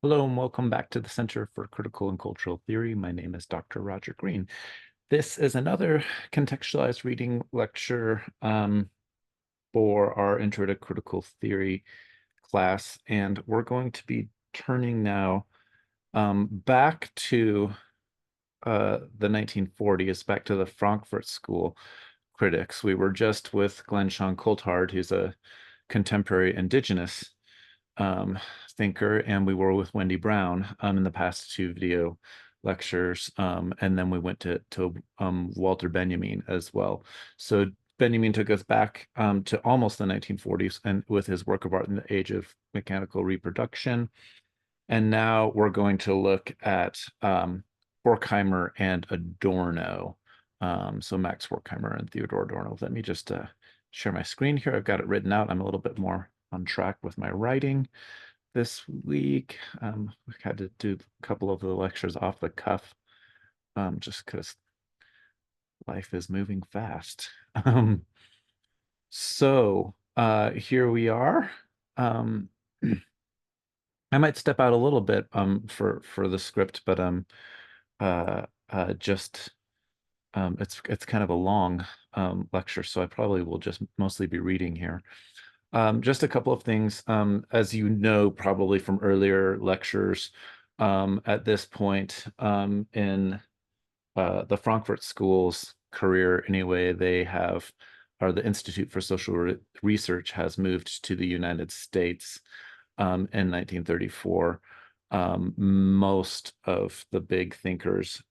Hello and welcome back to the Center for Critical and Cultural Theory. My name is Dr. Roger Green. This is another contextualized reading lecture for our Intro to Critical Theory class, and we're going to be turning now back to the 1940s, back to the Frankfurt School critics. We were just with Glenn Sean Coulthard, who's a contemporary indigenous um, thinker, and we were with Wendy Brown in the past two video lectures, and then we went to Walter Benjamin as well. So Benjamin took us back to almost the 1940s, and with his work of art in the age of mechanical reproduction. And now we're going to look at Horkheimer and Adorno. So Max Horkheimer and Theodor Adorno. Let me just share my screen here. I've got it written out. I'm a little bit more on track with my writing this week. We had to do a couple of the lectures off the cuff, just because life is moving fast. So here we are. I might step out a little bit for the script, but just it's kind of a long lecture, so I probably will just mostly be reading here. Just a couple of things. As you know, probably from earlier lectures, at this point in the Frankfurt School's career, anyway, or the Institute for Social Research has moved to the United States in 1934. Most of the big thinkers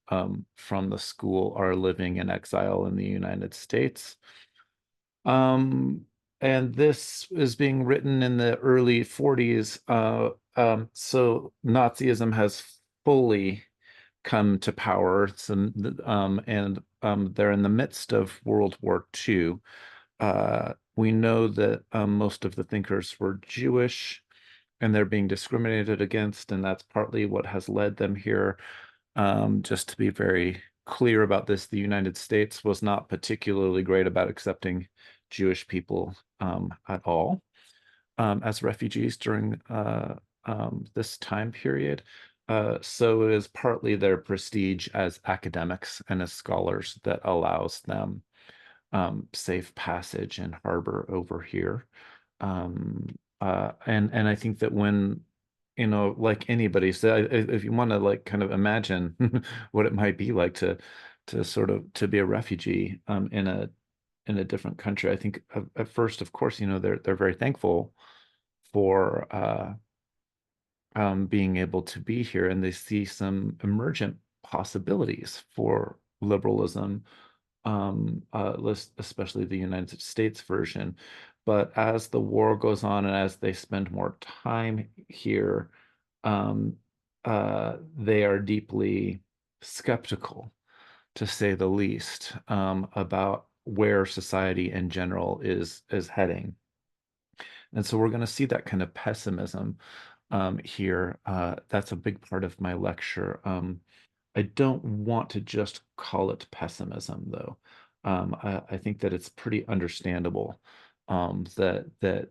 from the school are living in exile in the United States. Um, and this is being written in the early 40s. So Nazism has fully come to power. And they're in the midst of World War II. We know that most of the thinkers were Jewish and they're being discriminated against, and that's partly what has led them here. Just to be very clear about this, the United States was not particularly great about accepting Jewish people at all as refugees during this time period. So it is partly their prestige as academics and as scholars that allows them safe passage and harbor over here. And I think that when, like anybody, so if you want to like kind of imagine what it might be like to sort of to be a refugee in a different country, I think at first, of course, they're very thankful for being able to be here, and they see some emergent possibilities for liberalism, especially the United States version. But as the war goes on and as they spend more time here, um, they are deeply skeptical, to say the least, about where society in general is heading. And so we're going to see that kind of pessimism here. That's a big part of my lecture. I don't want to just call it pessimism, though. I think that it's pretty understandable that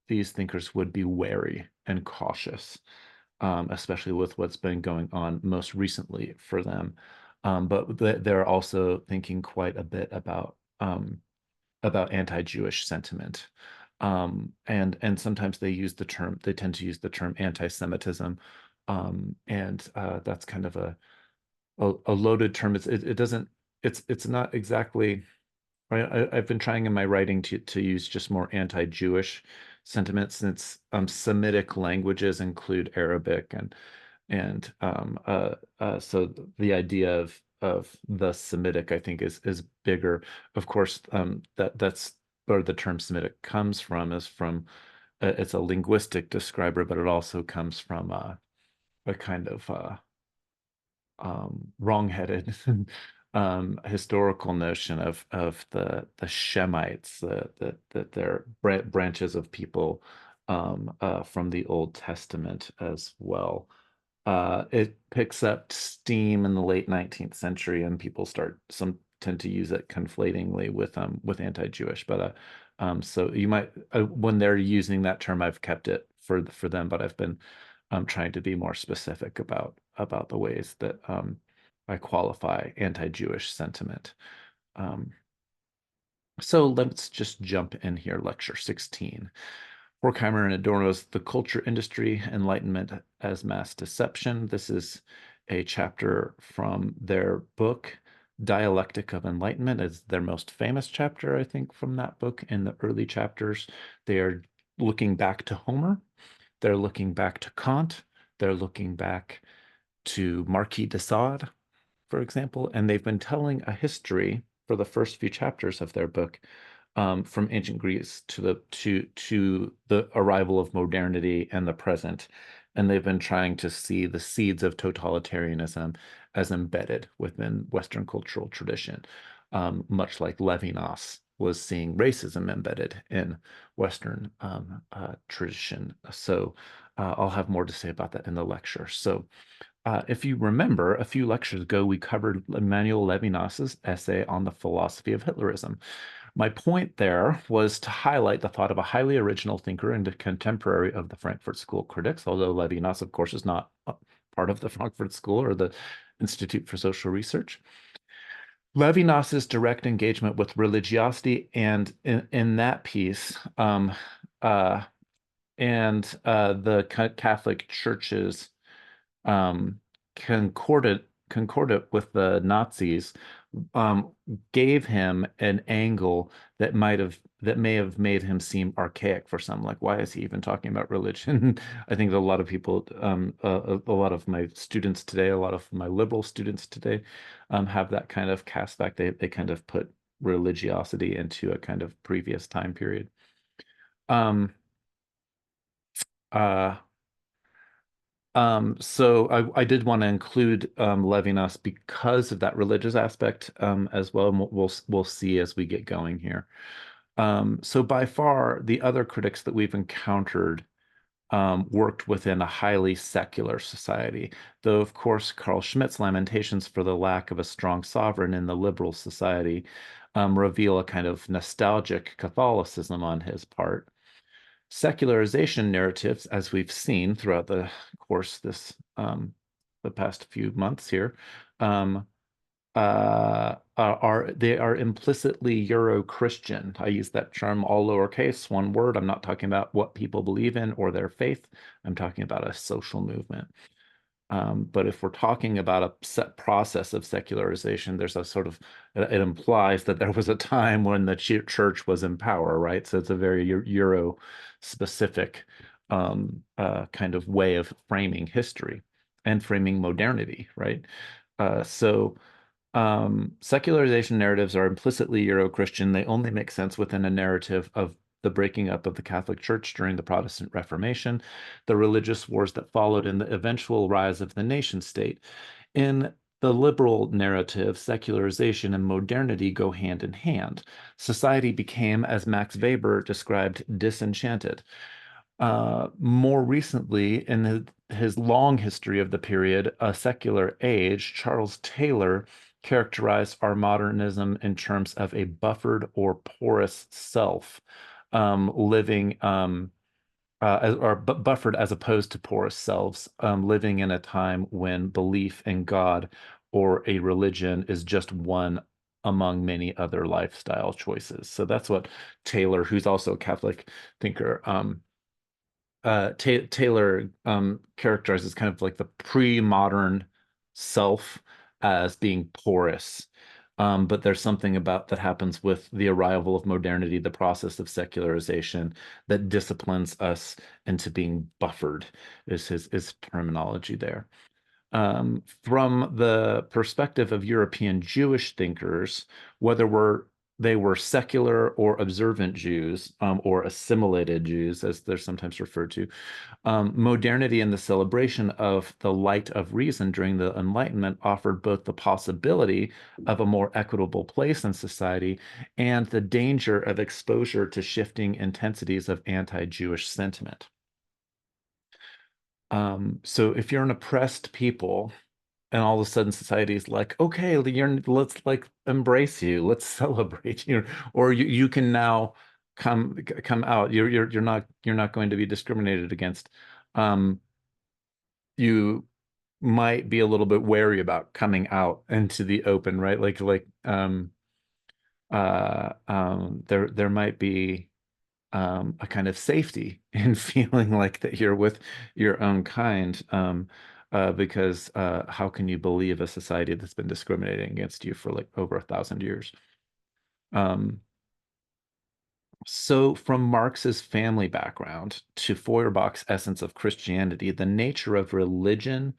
these thinkers would be wary and cautious, especially with what's been going on most recently for them. But they're also thinking quite a bit about anti-Jewish sentiment. And sometimes they tend to use the term anti-Semitism. And that's kind of a loaded term. It doesn't, it's not exactly, right? I've been trying in my writing to use just more anti-Jewish sentiments, since Semitic languages include Arabic, and so the idea of the Semitic, I think, is bigger. Of course, that's where the term Semitic comes from, is from it's a linguistic describer, but it also comes from a kind of wrong-headed historical notion of the Shemites, that they're branches of people from the Old Testament as well. It picks up steam in the late 19th century, and people some tend to use it conflatingly with anti-Jewish. But so you might when they're using that term, I've kept it for them, but I've been trying to be more specific about the ways that I qualify anti-Jewish sentiment. So let's just jump in here, lecture 16. Horkheimer and Adorno's The Culture Industry, Enlightenment as Mass Deception. This is a chapter from their book, Dialectic of Enlightenment. It's their most famous chapter, I think, from that book. In the early chapters, they are looking back to Homer. They're looking back to Kant. They're looking back to Marquis de Sade, for example, and they've been telling a history for the first few chapters of their book, from ancient Greece to the arrival of modernity and the present, and they've been trying to see the seeds of totalitarianism as embedded within Western cultural tradition, much like Levinas was seeing racism embedded in Western tradition. So I'll have more to say about that in the lecture. So if you remember, a few lectures ago, we covered Emmanuel Levinas's essay on the philosophy of Hitlerism. My point there was to highlight the thought of a highly original thinker and a contemporary of the Frankfurt School critics, although Levinas, of course, is not part of the Frankfurt School or the Institute for Social Research. Levinas's direct engagement with religiosity and in that piece, the Catholic Church's um, concordant with the Nazis, gave him an angle that may have made him seem archaic for some. Like, why is he even talking about religion? I think that a lot of people, a lot of my students today, a lot of my liberal students today, have that kind of cast back. They kind of put religiosity into a kind of previous time period. Um, uh, so I did want to include Levinas because of that religious aspect, as well. And we'll see as we get going here. So by far, the other critics that we've encountered worked within a highly secular society, though of course Carl Schmitt's lamentations for the lack of a strong sovereign in the liberal society reveal a kind of nostalgic Catholicism on his part. Secularization narratives, as we've seen throughout the course the past few months here, um, they are implicitly Euro-Christian. I use that term all lowercase, one word. I'm not talking about what people believe in or their faith. I'm talking about a social movement. But if we're talking about a set process of secularization, there's a sort of, it implies that there was a time when the church was in power, right? So it's a very Euro specific kind of way of framing history and framing modernity, right? So secularization narratives are implicitly Euro-Christian. They only make sense within a narrative of the breaking up of the Catholic Church during the Protestant Reformation, the religious wars that followed, and the eventual rise of the nation state. In the liberal narrative, secularization and modernity go hand in hand. Society became, as Max Weber described, disenchanted. More recently, in his long history of the period, A Secular Age, Charles Taylor characterized our modernism in terms of a buffered or porous self, living buffered as opposed to porous selves, living in a time when belief in God or a religion is just one among many other lifestyle choices. So that's what Taylor, who's also a Catholic thinker, Taylor characterizes kind of like the pre-modern self as being porous. But there's something about that happens with the arrival of modernity, the process of secularization, that disciplines us into being buffered, is his terminology there. From the perspective of European Jewish thinkers, they were secular or observant Jews, or assimilated Jews, as they're sometimes referred to, modernity and the celebration of the light of reason during the Enlightenment offered both the possibility of a more equitable place in society and the danger of exposure to shifting intensities of anti-Jewish sentiment. So if you're an oppressed people, and all of a sudden society is like, okay, let's like embrace you, let's celebrate you, or you can now come out. You're not going to be discriminated against. Um, you might be a little bit wary about coming out into the open, right? There might be a kind of safety in feeling like that you're with your own kind, because how can you believe a society that's been discriminating against you for like over 1,000 years? Um, so, from Marx's family background to Feuerbach's essence of Christianity, the nature of religion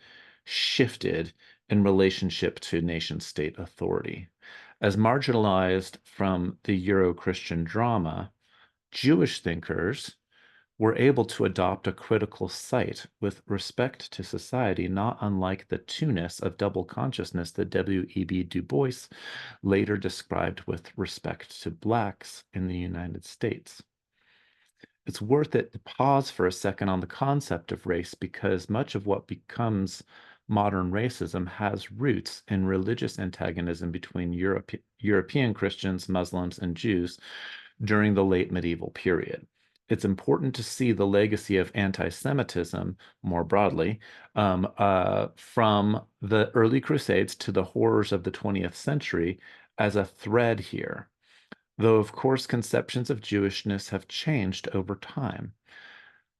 shifted in relationship to nation state authority. As marginalized from the Euro Christian drama, Jewish thinkers were able to adopt a critical sight with respect to society, not unlike the two-ness of double consciousness that W.E.B. Du Bois later described with respect to blacks in the United States. It's worth it to pause for a second on the concept of race because much of what becomes modern racism has roots in religious antagonism between European Christians, Muslims, and Jews during the late medieval period. It's important to see the legacy of anti-Semitism more broadly, from the early Crusades to the horrors of the 20th century as a thread here, though of course conceptions of Jewishness have changed over time.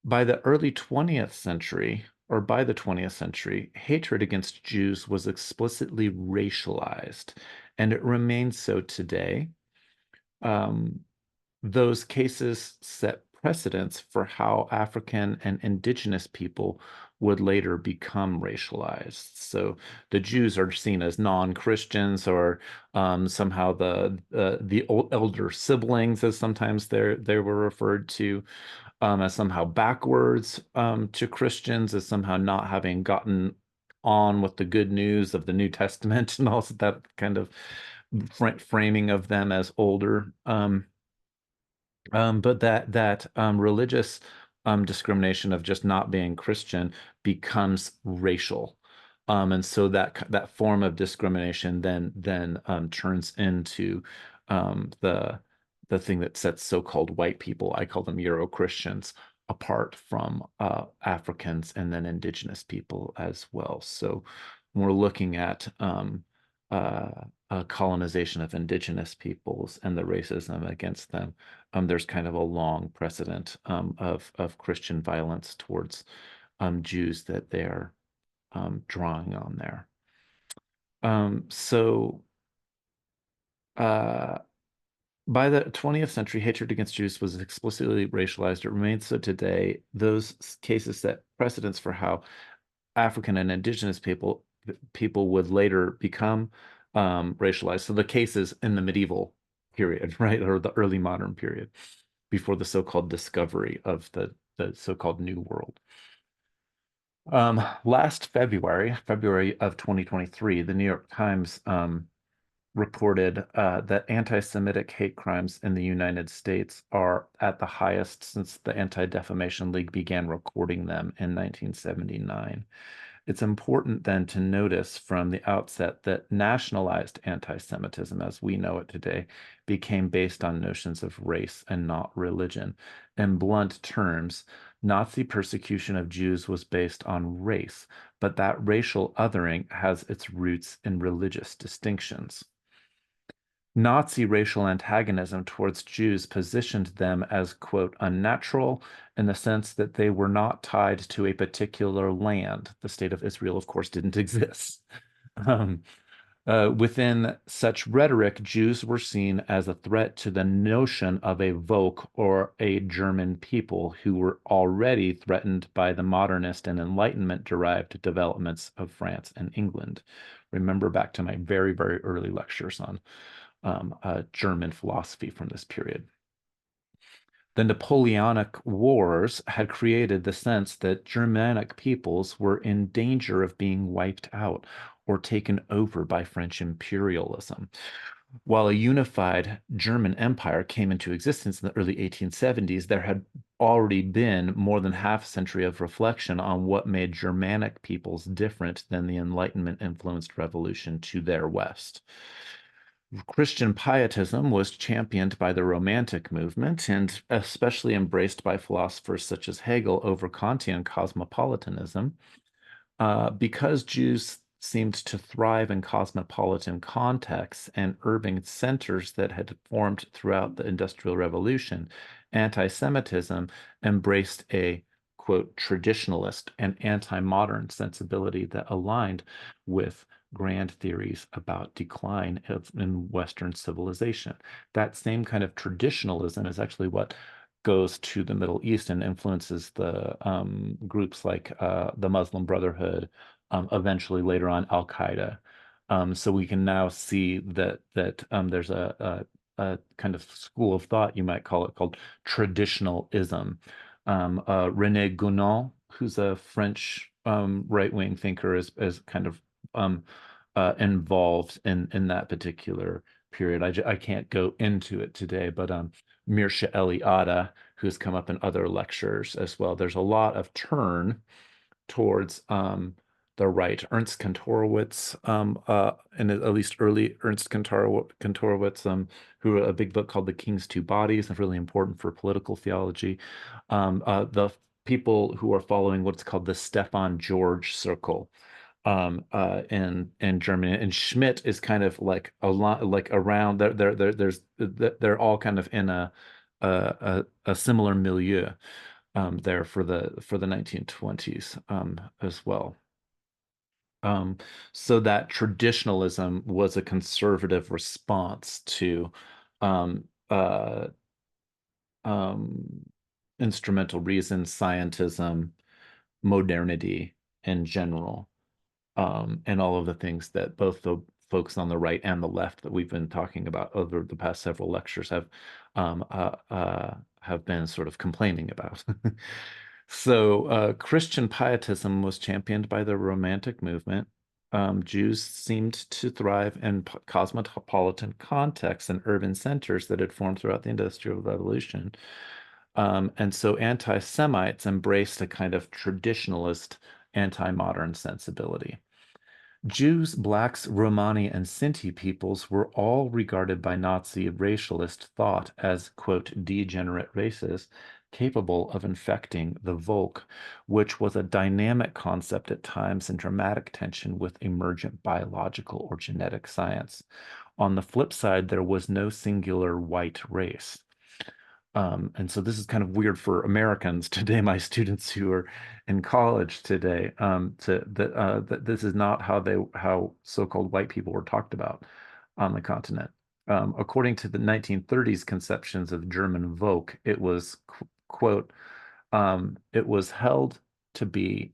By the early 20th century, or by the 20th century, hatred against Jews was explicitly racialized, and it remains so today. Um, those cases set precedents for how African and indigenous people would later become racialized. So the Jews are seen as non-Christians, or somehow the elder siblings, as sometimes they were referred to, as somehow backwards to Christians, as somehow not having gotten on with the good news of the New Testament, and also that kind of framing of them as older. But that religious discrimination of just not being Christian becomes racial, and so that form of discrimination then turns into the thing that sets so-called white people, I call them Euro-Christians, apart from Africans and then indigenous people as well. So when we're looking at colonization of indigenous peoples and the racism against them, there's kind of a long precedent of Christian violence towards Jews that they're drawing on there. So uh, by the 20th century, hatred against Jews was explicitly racialized. It remains so today. Those cases set precedents for how African and indigenous people would later become racialized. So the cases in the medieval period, right, or the early modern period, before the so-called discovery of the so-called New World. Last February of 2023, the New York Times reported that anti-Semitic hate crimes in the United States are at the highest since the Anti-Defamation League began recording them in 1979. It's important then to notice from the outset that nationalized anti-Semitism, as we know it today, became based on notions of race and not religion. In blunt terms, Nazi persecution of Jews was based on race, but that racial othering has its roots in religious distinctions. Nazi racial antagonism towards Jews positioned them as, quote, unnatural in the sense that they were not tied to a particular land. The state of Israel, of course, didn't exist. Um, Within such rhetoric, Jews were seen as a threat to the notion of a Volk or a German people who were already threatened by the modernist and Enlightenment derived developments of France and England. Remember back to my very, very early lectures on German philosophy from this period. The Napoleonic Wars had created the sense that Germanic peoples were in danger of being wiped out or taken over by French imperialism. While a unified German empire came into existence in the early 1870s, there had already been more than half a century of reflection on what made Germanic peoples different than the Enlightenment influenced revolution to their west. Christian pietism was championed by the Romantic movement and especially embraced by philosophers such as Hegel over Kantian cosmopolitanism. Because Jews seemed to thrive in cosmopolitan contexts and urban centers that had formed throughout the Industrial Revolution, anti-Semitism embraced a, quote, traditionalist and anti-modern sensibility that aligned with grand theories about decline in Western civilization. That same kind of traditionalism is actually what goes to the Middle East and influences the groups like the Muslim Brotherhood, eventually later on Al Qaeda. So we can now see that there's a kind of school of thought, you might call it, called traditionalism. René Guénon, who's a French right-wing thinker, is kind of um, involved in that particular period. I can't go into it today, but Mirsha Eliade, who's come up in other lectures as well. There's a lot of turn towards the right. Ernst Kantorowicz, and at least early Ernst Kantorowicz, who wrote a big book called The King's Two Bodies, and really important for political theology. The people who are following what's called the Stefan George Circle, in Germany, and Schmidt is kind of like a lot like around they're all kind of in a similar milieu there for the 1920s as well. Um, so that traditionalism was a conservative response to um, uh, um, instrumental reason, scientism, modernity in general, and all of the things that both the folks on the right and the left that we've been talking about over the past several lectures have been sort of complaining about. So, Christian pietism was championed by the Romantic movement. Jews seemed to thrive in cosmopolitan contexts and urban centers that had formed throughout the Industrial Revolution. And so anti-Semites embraced a kind of traditionalist anti-modern sensibility. Jews, blacks, Romani, and Sinti peoples were all regarded by Nazi racialist thought as, quote, degenerate races capable of infecting the Volk, which was a dynamic concept at times in dramatic tension with emergent biological or genetic science. On the flip side, there was no singular white race. And so this is kind of weird for Americans today, my students who are in college today, that this is not how so-called white people were talked about on the continent. According to the 1930s conceptions of German Volk, it was quote, it was held to be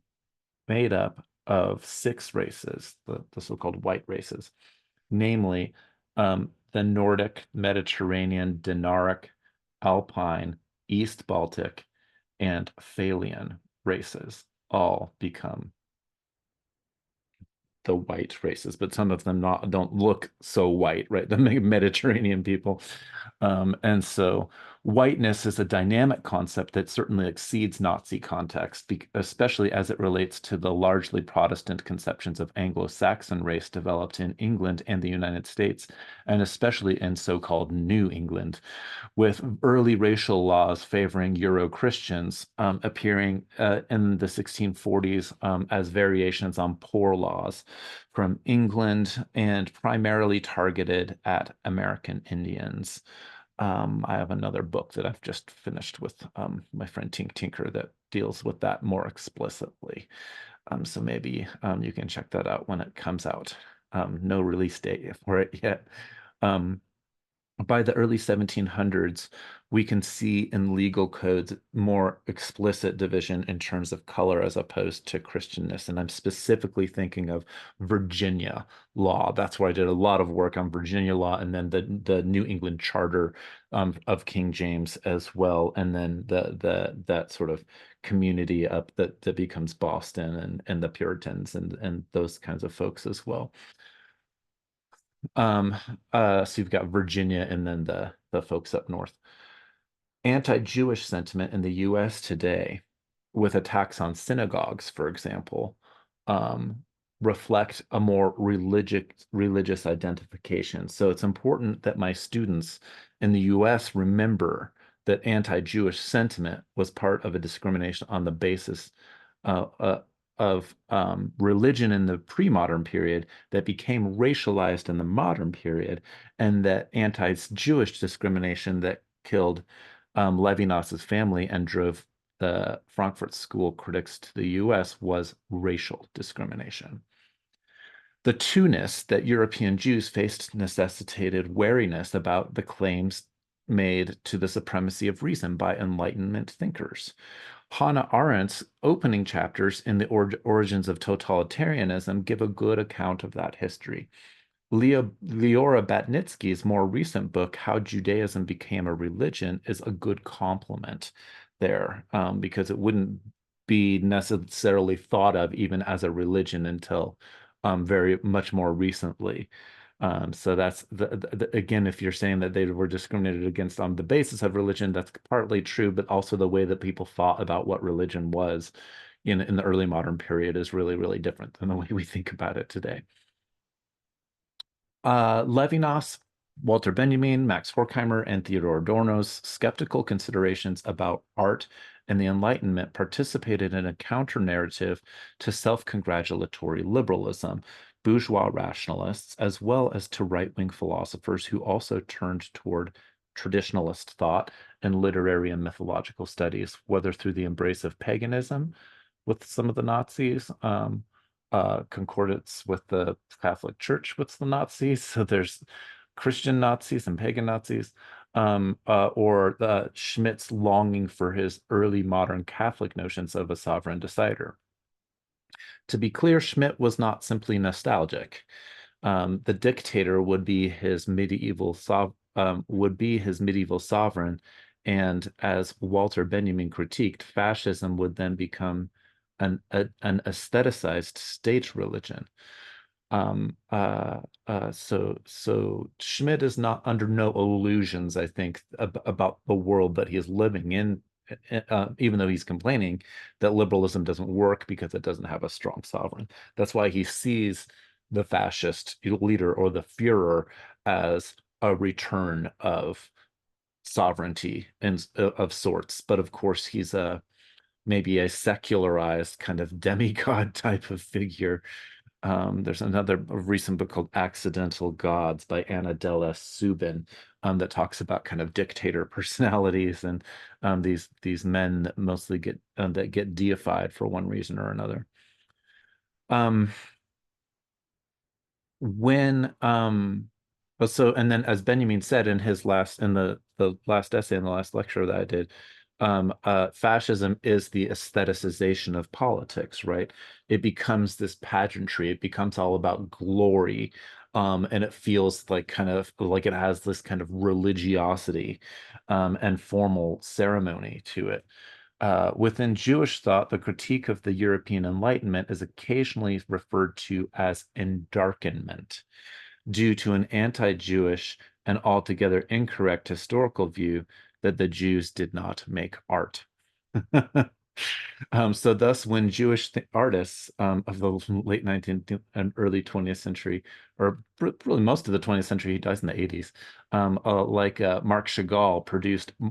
made up of six races, the so-called white races, namely the Nordic, Mediterranean, Dinaric, Alpine, East Baltic, and Phalian races all become the white races, but some of them don't look so white, right? The Mediterranean people. And so whiteness is a dynamic concept that certainly exceeds Nazi context, especially as it relates to the largely Protestant conceptions of Anglo-Saxon race developed in England and the United States, and especially in so-called New England, with early racial laws favoring Euro-Christians appearing in the 1640s as variations on poor laws from England and primarily targeted at American Indians. I have another book that I've just finished with my friend Tink Tinker that deals with that more explicitly. So maybe you can check that out when it comes out. No release date for it yet. By the early 1700s, we can see in legal codes more explicit division in terms of color as opposed to Christianness. And I'm specifically thinking of Virginia law. That's where I did a lot of work on Virginia law, and then the New England Charter of King James as well, and then that sort of community up that becomes Boston and the Puritans and those kinds of folks as well. Um, so you've got Virginia and then the folks up north. Anti-Jewish sentiment in the US today, with attacks on synagogues, for example, reflect a more religious identification. So it's important that my students in the US remember that anti-Jewish sentiment was part of a discrimination on the basis religion in the pre-modern period that became racialized in the modern period, and that anti-Jewish discrimination that killed Levinas's family and drove the Frankfurt School critics to the US was racial discrimination. The two-ness that European Jews faced necessitated wariness about the claims made to the supremacy of reason by Enlightenment thinkers. Hannah Arendt's opening chapters in the origins of totalitarianism give a good account of that history. Leora Batnitsky's more recent book, How Judaism Became a Religion, is a good complement there, because it wouldn't be necessarily thought of even as a religion until very much more recently. So that's again, if you're saying that they were discriminated against on the basis of religion, that's partly true, but also the way that people thought about what religion was in the early modern period is really, really different than the way we think about it today. Levinas, Walter Benjamin, Max Horkheimer, and Theodor Adorno's skeptical considerations about art and the Enlightenment participated in a counter-narrative to self-congratulatory liberalism, bourgeois rationalists, as well as to right-wing philosophers who also turned toward traditionalist thought and literary and mythological studies, whether through the embrace of paganism with some of the Nazis, concordance with the Catholic Church with the Nazis. So there's Christian Nazis and pagan Nazis, or Schmidt's longing for his early modern Catholic notions of a sovereign decider. To be clear, Schmidt was not simply nostalgic. The dictator would be his medieval sovereign, and as Walter Benjamin critiqued, fascism would then become an aestheticized state religion. So Schmidt is not under no illusions, I think, about the world that he is living in, even though he's complaining that liberalism doesn't work because it doesn't have a strong sovereign. That's why he sees the fascist leader or the Führer as a return of sovereignty and of sorts. But of course, he's maybe a secularized kind of demigod type of figure. There's another recent book called Accidental Gods by Anna Della Subin, that talks about kind of dictator personalities and these men that mostly get deified for one reason or another. Um, when so and then as Benjamin said in his last in the last essay in the last lecture that I did, fascism is the aestheticization of politics, right? It becomes this pageantry, it becomes all about glory, and it feels like kind of like it has this kind of religiosity, and formal ceremony to it. Within Jewish thought, the critique of the European Enlightenment is occasionally referred to as endarkenment, due to an anti-Jewish and altogether incorrect historical view that the Jews did not make art. So thus, when Jewish artists of the late 19th and early 20th century, or really most of the 20th century, he dies in the 80s, like Marc Chagall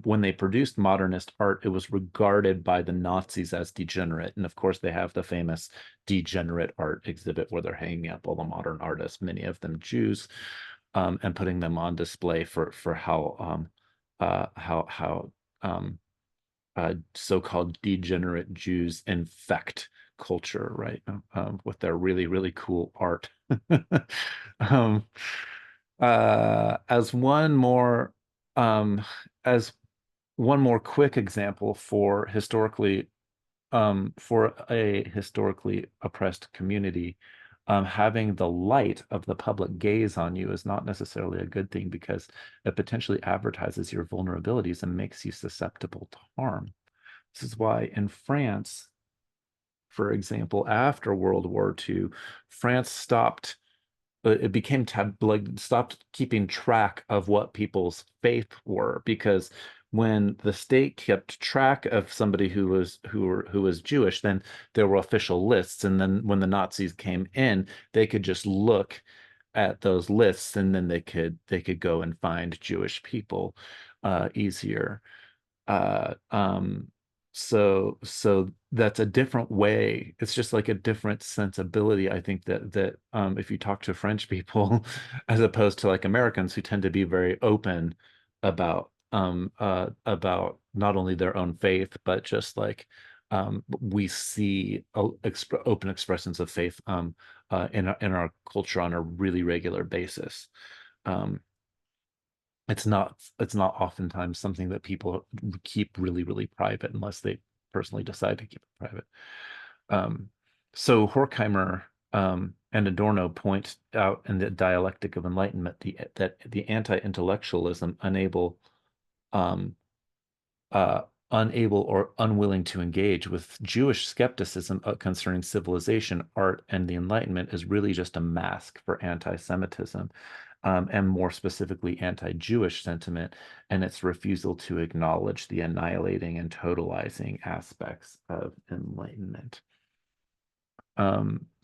when they produced modernist art, it was regarded by the Nazis as degenerate. And of course, they have the famous degenerate art exhibit where they're hanging up all the modern artists, many of them Jews, and putting them on display for how so-called degenerate Jews infect culture, right? With their really, really cool art. um, as one more as one more quick example for a historically oppressed community, having the light of the public gaze on you is not necessarily a good thing because it potentially advertises your vulnerabilities and makes you susceptible to harm. This is why in France, for example, after World War II, France it became stopped keeping track of what people's faith were, because when the state kept track of somebody who was Jewish, then there were official lists, and then when the Nazis came in, they could just look at those lists, and then they could go and find Jewish people easier. Uh, um, so that's a different way. It's just like a different sensibility. I think that if you talk to French people, as opposed to like Americans who tend to be very open about not only their own faith, but just like we see open expressions of faith in our culture on a really regular basis. Um, it's not oftentimes something that people keep really, really private unless they personally decide to keep it private. Um, so Horkheimer and Adorno point out in the dialectic of enlightenment that the anti-intellectualism um, uh, unable or unwilling to engage with Jewish skepticism concerning civilization, art, and the Enlightenment is really just a mask for anti-Semitism, and more specifically anti-Jewish sentiment, and its refusal to acknowledge the annihilating and totalizing aspects of Enlightenment.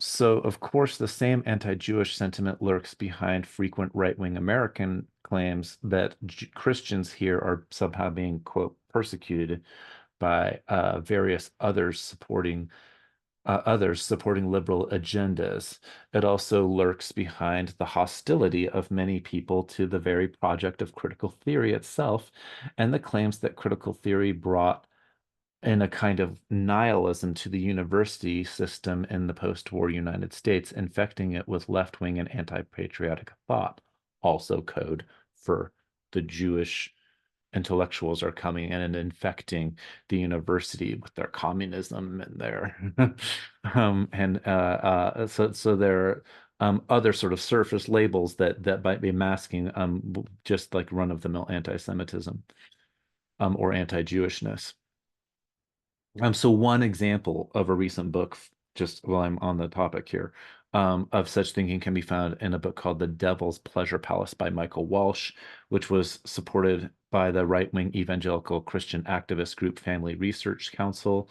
So, of course, the same anti-Jewish sentiment lurks behind frequent right-wing American claims that Christians here are somehow being, quote, persecuted by various others supporting liberal agendas. It also lurks behind the hostility of many people to the very project of critical theory itself, and the claims that critical theory brought in a kind of nihilism to the university system in the post-war United States, infecting it with left-wing and anti-patriotic thought. Also code for the Jewish intellectuals are coming in and infecting the university with their communism and their so there are other sort of surface labels that might be masking just like run-of-the-mill anti-Semitism or anti-Jewishness. So one example of a recent book, just while I'm on the topic here, of such thinking can be found in a book called The Devil's Pleasure Palace by Michael Walsh, which was supported by the right-wing evangelical Christian activist group Family Research Council,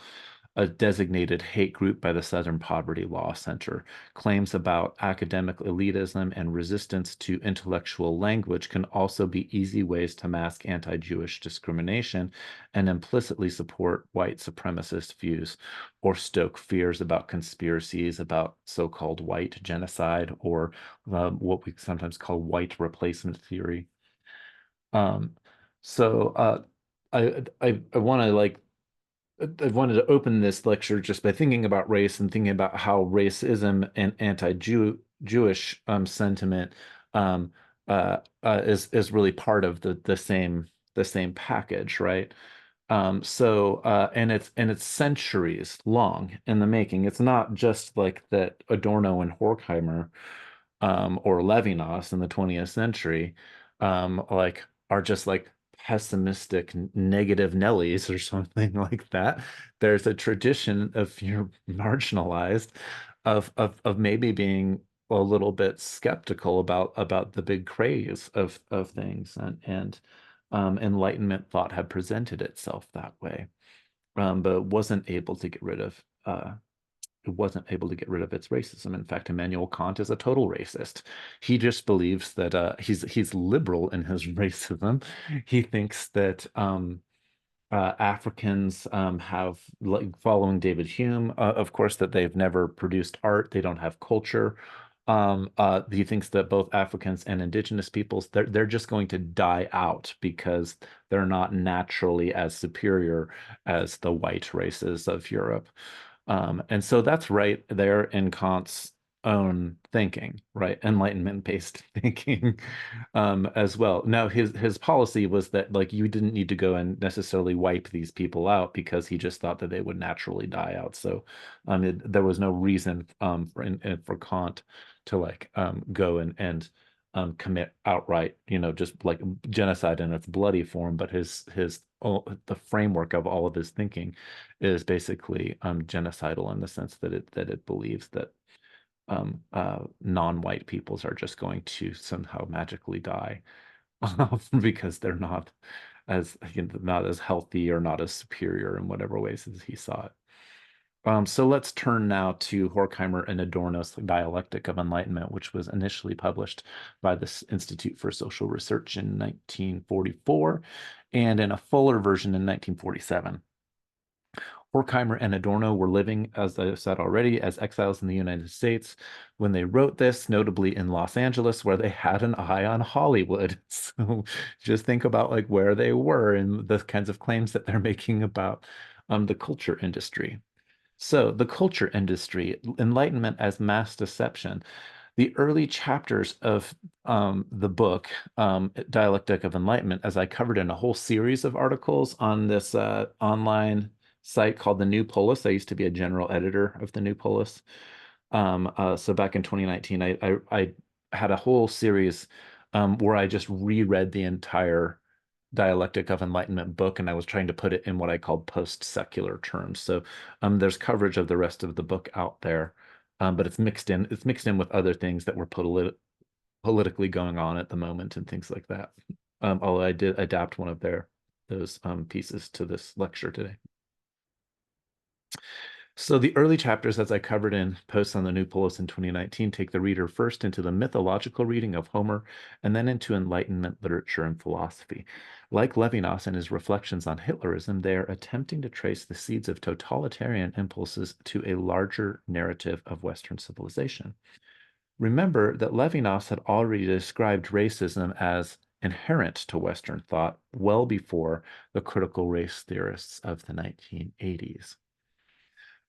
a designated hate group by the Southern Poverty Law Center. Claims about academic elitism and resistance to intellectual language can also be easy ways to mask anti-Jewish discrimination and implicitly support white supremacist views or stoke fears about conspiracies about so-called white genocide or what we sometimes call white replacement theory. Um, so I want to like I wanted to open this lecture just by thinking about race and thinking about how racism and anti-Jewish sentiment um, is really part of the same package, right? And it's centuries long in the making. It's not just like that Adorno and Horkheimer or Levinas in the 20th century like are just like pessimistic negative Nellies or something like that. There's a tradition of you're marginalized of maybe being a little bit skeptical about the big craze of things and Enlightenment thought had presented itself that way, but wasn't able to get rid of its racism. In fact, Immanuel Kant is a total racist. He just believes that he's liberal in his racism. He thinks that Africans have, like following David Hume, of course, that they've never produced art, they don't have culture. He thinks that both Africans and indigenous peoples, they're just going to die out because they're not naturally as superior as the white races of Europe. And so that's right there in Kant's own thinking, right? Enlightenment-based thinking as well. Now, his policy was that like you didn't need to go and necessarily wipe these people out because he just thought that they would naturally die out. So there was no reason for Kant to like go and commit outright, just like genocide in its bloody form. But the framework of all of his thinking is basically genocidal in the sense that it believes that non-white peoples are just going to somehow magically die because they're not as healthy or not as superior in whatever ways as he saw it. So let's turn now to Horkheimer and Adorno's Dialectic of Enlightenment, which was initially published by the Institute for Social Research in 1944 and in a fuller version in 1947. Horkheimer and Adorno were living, as I said already, as exiles in the United States when they wrote this, notably in Los Angeles, where they had an eye on Hollywood. So just think about like where they were and the kinds of claims that they're making about the culture industry. So the culture industry, Enlightenment as mass deception. The early chapters of the book, Dialectic of Enlightenment, as I covered in a whole series of articles on this online site called the New Polis. I used to be a general editor of the New Polis. So back in 2019, I had a whole series where I just reread the entire Dialectic of Enlightenment book, and I was trying to put it in what I called post-secular terms. So there's coverage of the rest of the book out there, but it's mixed in. It's mixed in with other things that were politically going on at the moment and things like that. Although I did adapt one of those pieces to this lecture today. So the early chapters, as I covered in posts on the New Polis in 2019, take the reader first into the mythological reading of Homer and then into Enlightenment literature and philosophy. Like Levinas and his reflections on Hitlerism, they are attempting to trace the seeds of totalitarian impulses to a larger narrative of Western civilization. Remember that Levinas had already described racism as inherent to Western thought well before the critical race theorists of the 1980s.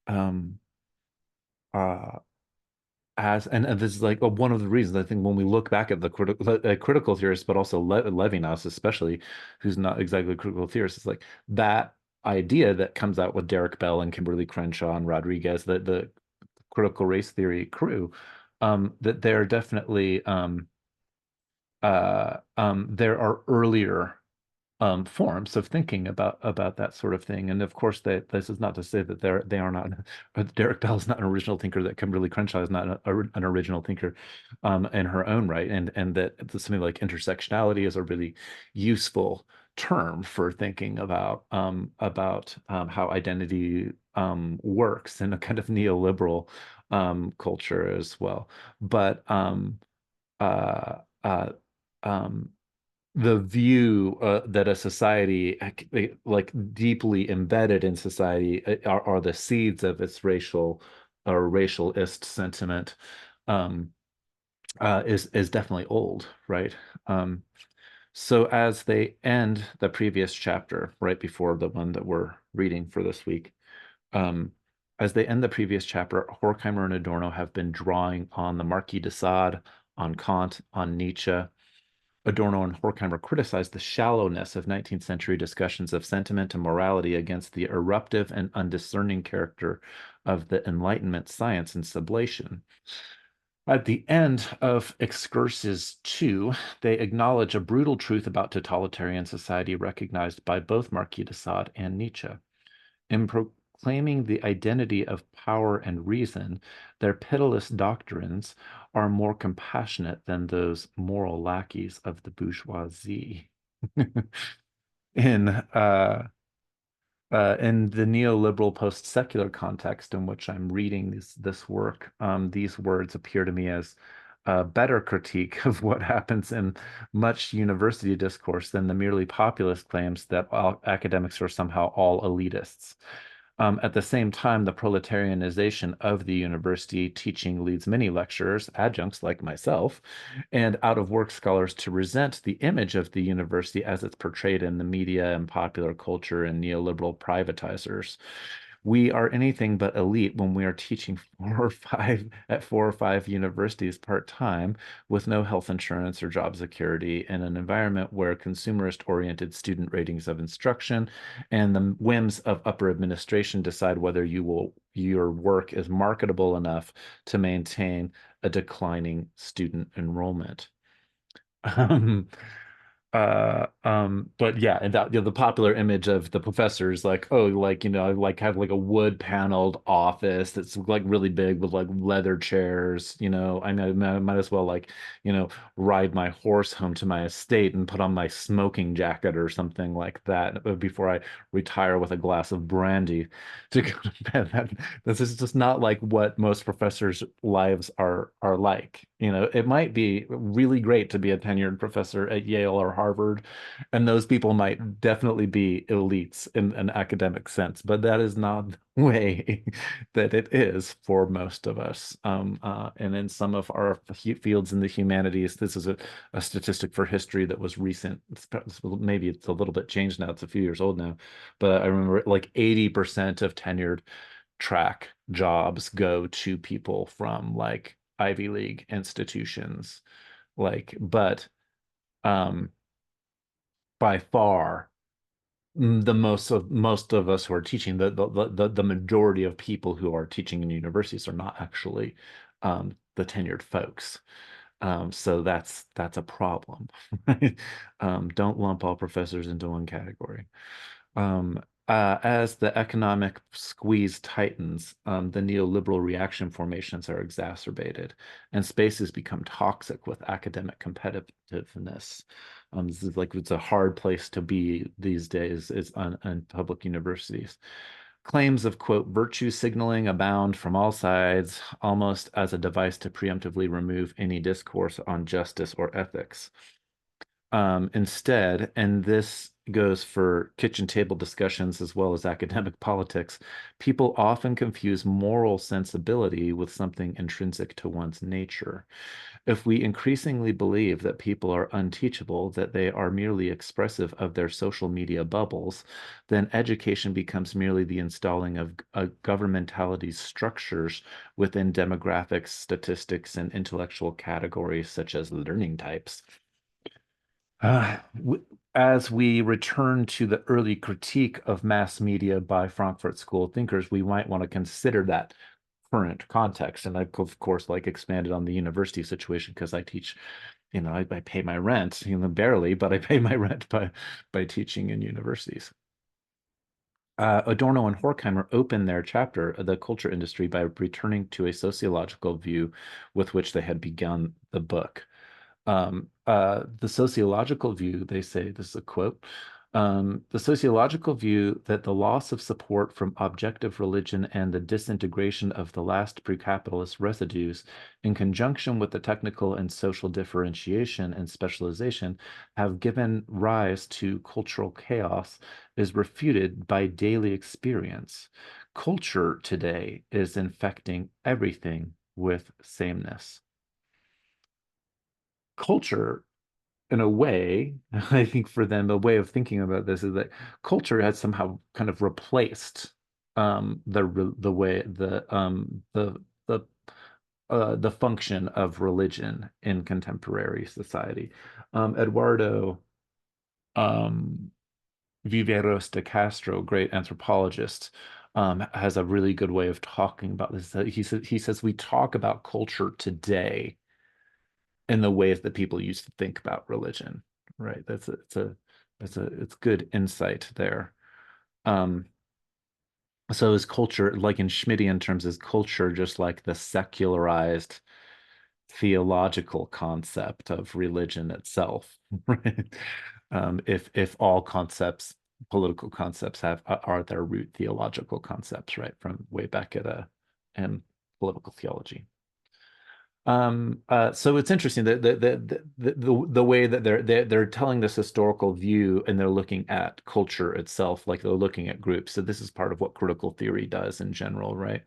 Um, uh, and this is like one of the reasons I think when we look back at the critical theorists, but also Levinas especially, who's not exactly a critical theorist, is like that idea that comes out with Derek Bell and Kimberly Crenshaw and Rodriguez, the critical race theory crew, that they're definitely there are earlier forms of thinking about that sort of thing. And of course, this is not to say that they are not. Derek Bell is not an original thinker. That Kimberly Crenshaw is not an original thinker in her own right. And that something like intersectionality is a really useful term for thinking about how identity works in a kind of neoliberal culture as well. But uh, uh, um, the view that a society like deeply embedded in society are the seeds of its racial or racialist sentiment um, is definitely old, right? Um, so as they end the previous chapter, right before the one that we're reading for this week, um, as they end the previous chapter, Horkheimer and Adorno have been drawing on the Marquis de Sade, on Kant, on Nietzsche. Adorno and Horkheimer criticized the shallowness of 19th century discussions of sentiment and morality against the eruptive and undiscerning character of the Enlightenment science and sublation. At the end of Excursus 2, they acknowledge a brutal truth about totalitarian society recognized by both Marquis de Sade and Nietzsche. In proclaiming the identity of power and reason, their pitiless doctrines are more compassionate than those moral lackeys of the bourgeoisie. in in the neoliberal post-secular context in which I'm reading this work, these words appear to me as a better critique of what happens in much university discourse than the merely populist claims that all academics are somehow all elitists. At the same time, the proletarianization of the university teaching leads many lecturers, adjuncts like myself, and out-of-work scholars to resent the image of the university as it's portrayed in the media and popular culture and neoliberal privatizers. We are anything but elite when we are teaching 4 or 5 universities part-time with no health insurance or job security in an environment where consumerist-oriented student ratings of instruction and the whims of upper administration decide whether your work is marketable enough to maintain a declining student enrollment. Um, but yeah, and that, the popular image of the professors, like, oh, like, like have like a wood paneled office that's like really big with like leather chairs, I mean, I might as well like, ride my horse home to my estate and put on my smoking jacket or something like that before I retire with a glass of brandy to go to bed. This is just not like what most professors' lives are like. It might be really great to be a tenured professor at Yale or Harvard, and those people might definitely be elites in an academic sense, but that is not the way that it is for most of us. And in some of our fields in the humanities, this is a statistic for history that was recent. Maybe it's a little bit changed now. It's a few years old now, but I remember like 80% of tenured track jobs go to people from like Ivy League institutions. But um, by far, the most of us who are teaching, the majority of people who are teaching in universities are not actually the tenured folks. So that's a problem. Right? Don't lump all professors into one category. Um, as the economic squeeze tightens, the neoliberal reaction formations are exacerbated, and spaces become toxic with academic competitiveness. This is like it's a hard place to be these days is on public universities. Claims of, quote, virtue signaling abound from all sides, almost as a device to preemptively remove any discourse on justice or ethics. Instead, and this goes for kitchen table discussions as well as academic politics, people often confuse moral sensibility with something intrinsic to one's nature. If we increasingly believe that people are unteachable, that they are merely expressive of their social media bubbles, then education becomes merely the installing of governmentality's structures within demographics, statistics, and intellectual categories such as learning types. As we return to the early critique of mass media by Frankfurt School thinkers, we might want to consider that current context. And I've, of course, like expanded on the university situation because I teach, I pay my rent, barely, but I pay my rent by teaching in universities. Adorno and Horkheimer open their chapter, The Culture Industry, by returning to a sociological view with which they had begun the book. The sociological view, they say, this is a quote, the sociological view that the loss of support from objective religion and the disintegration of the last pre-capitalist residues, in conjunction with the technical and social differentiation and specialization, have given rise to cultural chaos, is refuted by daily experience. Culture today is infecting everything with sameness. Culture, in a way, I think for them, a way of thinking about this is that culture has somehow kind of replaced the way the function of religion in contemporary society. Eduardo um, Viveros de Castro, great anthropologist, has a really good way of talking about this. He says we talk about culture today in the ways that people used to think about religion, right? It's good insight there. Um, so is culture, like in Schmittian terms, is culture just like the secularized theological concept of religion itself, right? If all concepts, political concepts are their root theological concepts, right, from way back at in political theology. So it's interesting that the way that they're telling this historical view and they're looking at culture itself, like they're looking at groups. So this is part of what critical theory does in general, right?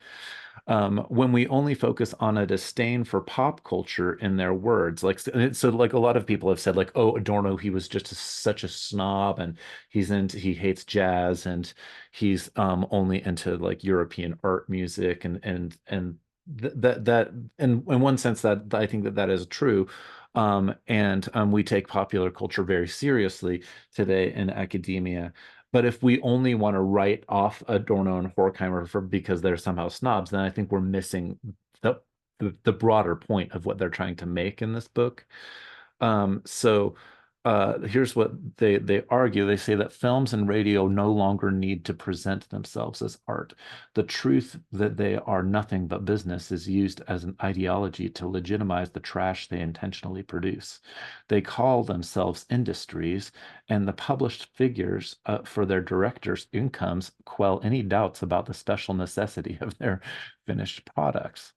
When we only focus on a disdain for pop culture in their words, so like a lot of people have said, like, oh, Adorno, he was just such a snob, and he hates jazz, and he's only into like European art music, and that in one sense that I think that is true. And we take popular culture very seriously today in academia. But if we only want to write off Adorno and Horkheimer because they're somehow snobs, then I think we're missing the the broader point of what they're trying to make in this book. So here's what they argue. They say that films and radio no longer need to present themselves as art. The truth that they are nothing but business is used as an ideology to legitimize the trash they intentionally produce. They call themselves industries, and the published figures for their directors' incomes quell any doubts about the special necessity of their finished products.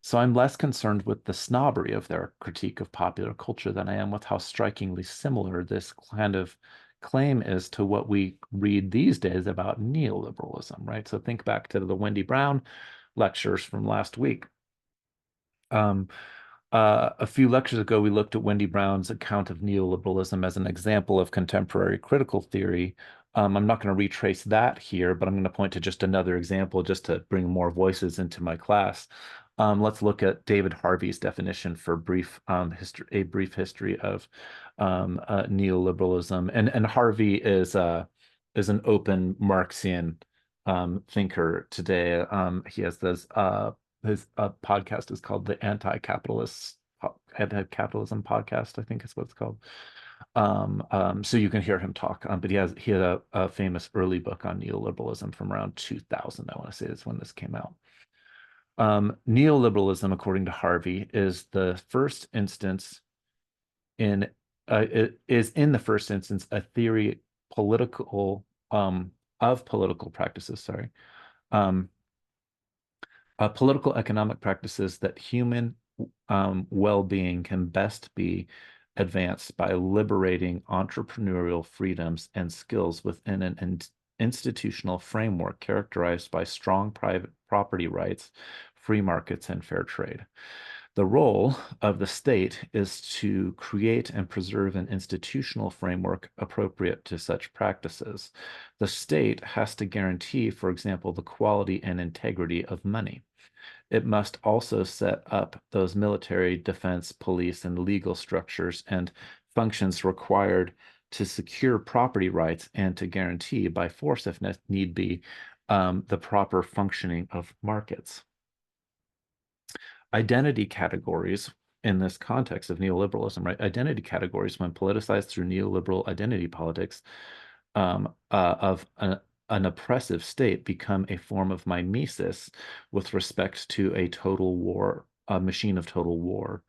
So I'm less concerned with the snobbery of their critique of popular culture than I am with how strikingly similar this kind of claim is to what we read these days about neoliberalism, right? So think back to the Wendy Brown lectures from last week. Um, a few lectures ago, we looked at Wendy Brown's account of neoliberalism as an example of contemporary critical theory. I'm not going to retrace that here, but I'm going to point to just another example just to bring more voices into my class. Let's look at David Harvey's definition for a brief history of neoliberalism. And Harvey is an open Marxian thinker today. He has this his podcast is called the Anti-Capitalism podcast, I think is what it's called. So you can hear him talk. But he had a famous early book on neoliberalism from around 2000. I want to say is when this came out. Neoliberalism, according to Harvey, is the first instance in it is in the first instance a theory political of political practices. Sorry. Um, Political economic practices that human well-being can best be advanced by liberating entrepreneurial freedoms and skills within an institutional framework characterized by strong private property rights, free markets, and fair trade. The role of the state is to create and preserve an institutional framework appropriate to such practices. The state has to guarantee, for example, the quality and integrity of money. It must also set up those military, defense, police, and legal structures and functions required to secure property rights and to guarantee, by force if need be, the proper functioning of markets. Identity categories in this context of neoliberalism, right? Identity categories, when politicized through neoliberal identity politics of an oppressive state, become a form of mimesis with respect to a machine of total war.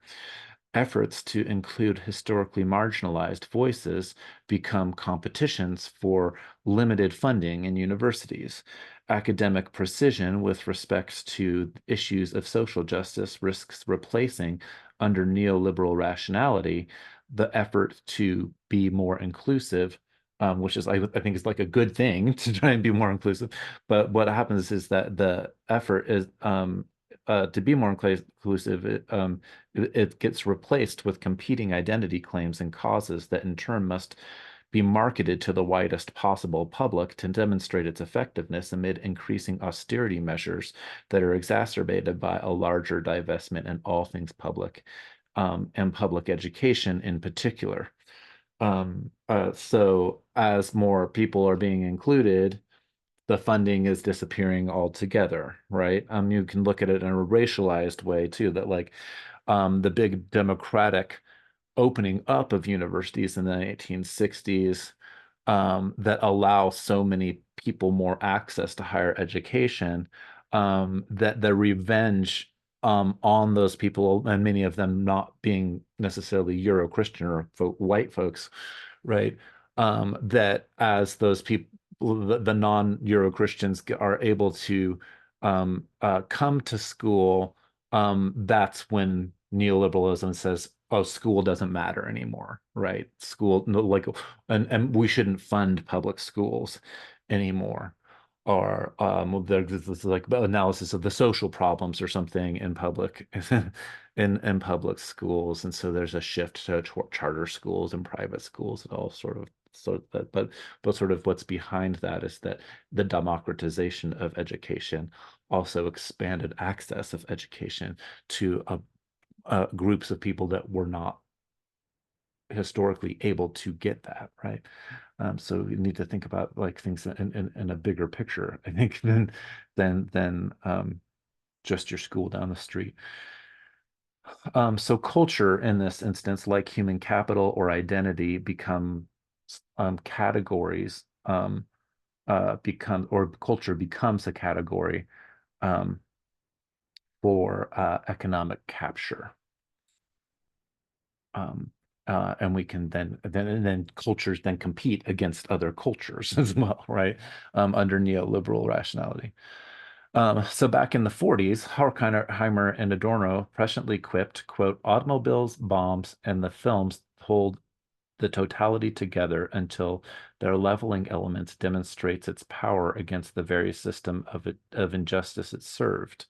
Efforts to include historically marginalized voices become competitions for limited funding in universities. Academic precision with respect to issues of social justice risks replacing, under neoliberal rationality, the effort to be more inclusive, which is, I think, is like a good thing to try and be more inclusive. But what happens is that the effort is to be more inclusive, it gets replaced with competing identity claims and causes that in turn must be marketed to the widest possible public to demonstrate its effectiveness amid increasing austerity measures that are exacerbated by a larger divestment in all things public, and public education in particular. So as more people are being included, the funding is disappearing altogether, right? You can look at it in a racialized way too, that like the big democratic opening up of universities in the 1860s that allow so many people more access to higher education, that the revenge on those people, and many of them not being necessarily Euro-Christian or white folks, right? That as those people, the non-Euro-Christians are able to come to school, that's when neoliberalism says, oh, school doesn't matter anymore, right? School, no, like, and we shouldn't fund public schools anymore. Or there's like analysis of the social problems or something in public in public schools, and so there's a shift to charter schools and private schools and all sort of but sort of what's behind that is that the democratization of education also expanded access of education to groups of people that were not historically able to get that, right? So you need to think about like things in a bigger picture, I think, than just your school down the street. So culture in this instance, like human capital or identity, become categories, or culture becomes a category um, for economic capture. Um, and we can then cultures then compete against other cultures as well, right? Under neoliberal rationality. So back in the 40s, Horkheimer and Adorno presciently quipped, quote, automobiles, bombs, and the films hold the totality together until their leveling elements demonstrates its power against the very system of injustice it served.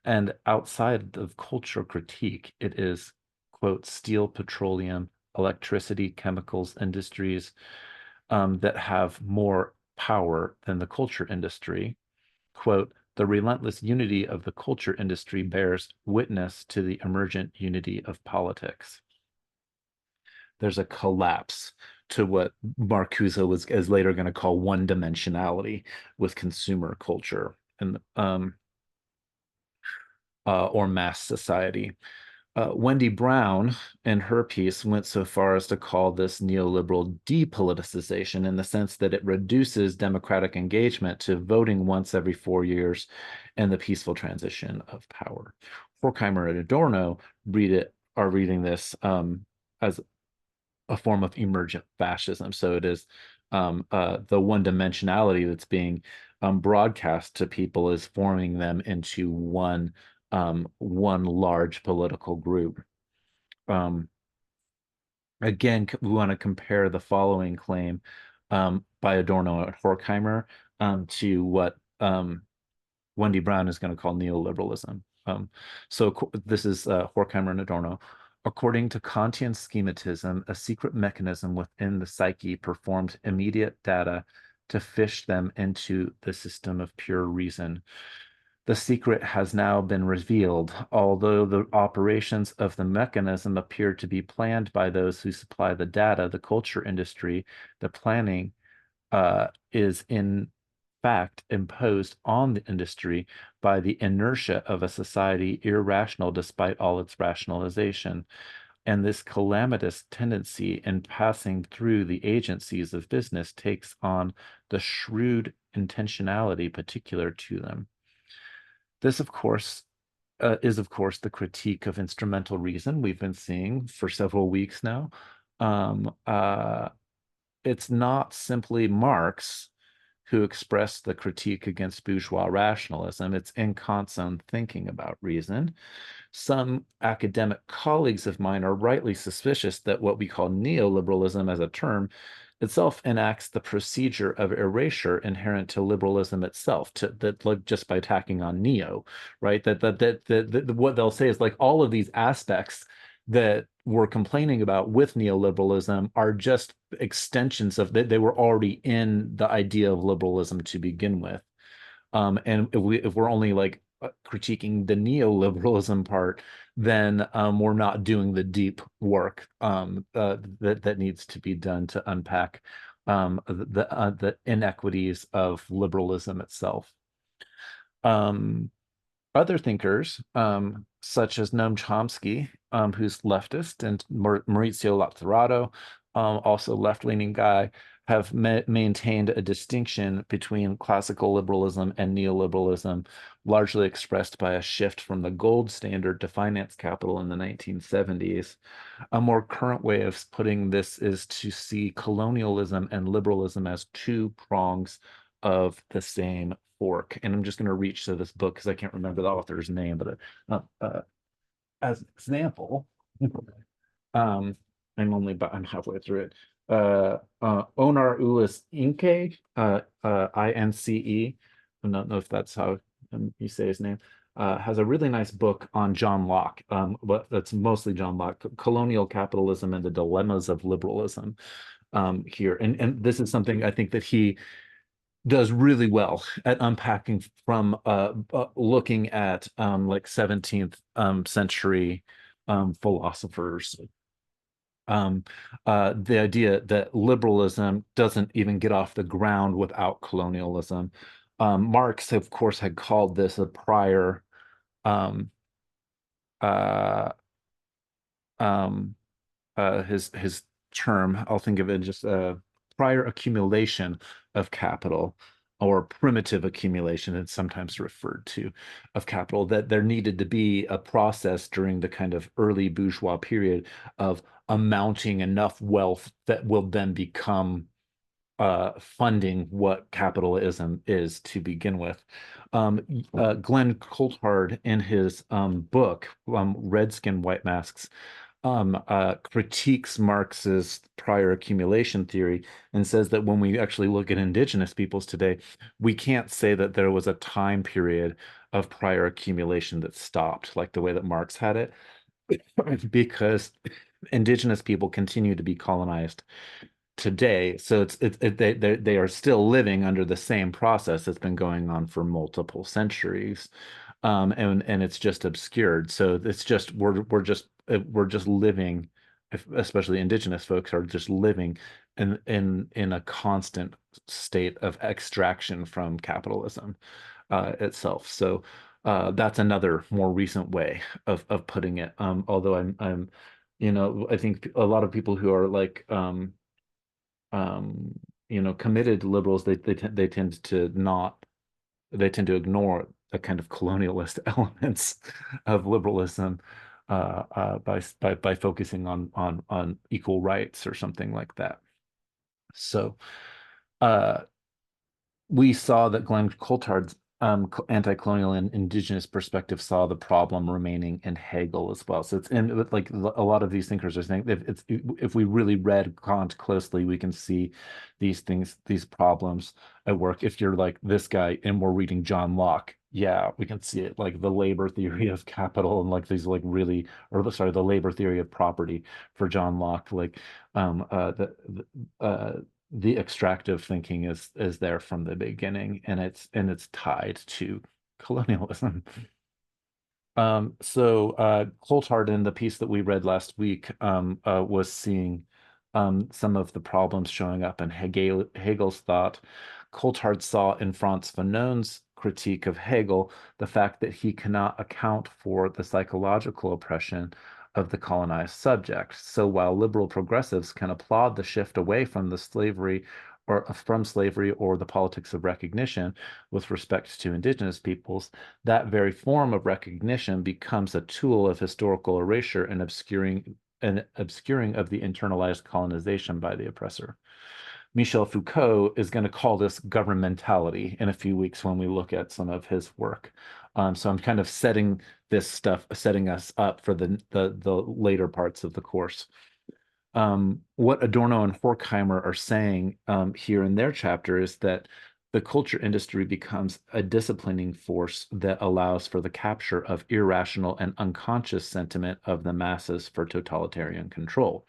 And outside of cultural critique, it is, quote, steel, petroleum, electricity, chemicals, industries that have more power than the culture industry. Quote, the relentless unity of the culture industry bears witness to the emergent unity of politics. There's a collapse to what Marcuse is later going to call one dimensionality with consumer culture and or mass society. Wendy Brown, in her piece, went so far as to call this neoliberal depoliticization in the sense that it reduces democratic engagement to voting once every 4 years and the peaceful transition of power. Horkheimer and Adorno are reading this as a form of emergent fascism. So it is the one dimensionality that's being broadcast to people is forming them into one large political group. Um, Again, we want to compare the following claim by Adorno and Horkheimer to what Wendy Brown is going to call neoliberalism. So this is Horkheimer and Adorno. According to Kantian schematism, a secret mechanism within the psyche performs immediate data to fish them into the system of pure reason. The secret has now been revealed, although the operations of the mechanism appear to be planned by those who supply the data, the culture industry, the planning is in fact imposed on the industry by the inertia of a society irrational despite all its rationalization. And this calamitous tendency in passing through the agencies of business takes on the shrewd intentionality particular to them. This, of course, is, of course, the critique of instrumental reason we've been seeing for several weeks now. Um, uh, it's not simply Marx who expressed the critique against bourgeois rationalism. It's Enkan's thinking about reason. Some academic colleagues of mine are rightly suspicious that what we call neoliberalism as a term itself enacts the procedure of erasure inherent to liberalism itself, that like just by tacking on neo, right? That what they'll say is like all of these aspects that we're complaining about with neoliberalism are just extensions of that they were already in the idea of liberalism to begin with. And if we're only like critiquing the neoliberalism part, then we're not doing the deep work that needs to be done to unpack the inequities of liberalism itself. Um, Other thinkers, such as Noam Chomsky, who's leftist, and Maurizio Lazzarato, also left-leaning guy, have maintained a distinction between classical liberalism and neoliberalism, largely expressed by a shift from the gold standard to finance capital in the 1970s. A more current way of putting this is to see colonialism and liberalism as two prongs of the same fork. And I'm just going to reach to this book because I can't remember the author's name, but as an example, um, I'm halfway through it. Onar Ulis Ince, INCE. I don't know if that's how you say his name. Has a really nice book on John Locke, but that's mostly John Locke, colonial capitalism and the dilemmas of liberalism here. And this is something I think that he does really well at unpacking from looking at like 17th century philosophers. The idea that liberalism doesn't even get off the ground without colonialism. Marx, of course, had called this a prior um, uh, um, his term. I'll think of it just prior accumulation of capital or primitive accumulation, it's sometimes referred to, of capital, that there needed to be a process during the kind of early bourgeois period of amounting enough wealth that will then become funding what capitalism is to begin with. Glenn Coulthard, in his book, Red Skin, White Masks, critiques Marx's prior accumulation theory and says that when we actually look at indigenous peoples today, we can't say that there was a time period of prior accumulation that stopped, like the way that Marx had it, because indigenous people continue to be colonized today. So they are still living under the same process that's been going on for multiple centuries, and it's just obscured. So it's just we're just living, especially indigenous folks are just living in a constant state of extraction from capitalism itself. So that's another more recent way of putting it. Although I think a lot of people who are like um, committed liberals, they tend to not, they tend to ignore the kind of colonialist elements of liberalism by focusing on equal rights or something like that. So uh, we saw that Glenn Coulthard's anti-colonial and indigenous perspective saw the problem remaining in Hegel as well. So it's in like a lot of these thinkers are saying if we really read Kant closely, we can see these things, these problems at work. If you're like this guy and we're reading John Locke, yeah, we can see it, like the labor theory of capital and like these like really, or sorry, the labor theory of property for John Locke, like the extractive thinking is there from the beginning, and it's tied to colonialism. Coulthard, in the piece that we read last week, was seeing some of the problems showing up in Hegel's thought. Coulthard saw in Frantz Fanon's critique of Hegel the fact that he cannot account for the psychological oppression of the colonized subject. So while liberal progressives can applaud the shift away from the slavery or the politics of recognition with respect to indigenous peoples, that very form of recognition becomes a tool of historical erasure and obscuring of the internalized colonization by the oppressor. Michel Foucault is going to call this governmentality in a few weeks when we look at some of his work. So I'm kind of setting us up for the later parts of the course. What Adorno and Horkheimer are saying here in their chapter is that the culture industry becomes a disciplining force that allows for the capture of irrational and unconscious sentiment of the masses for totalitarian control.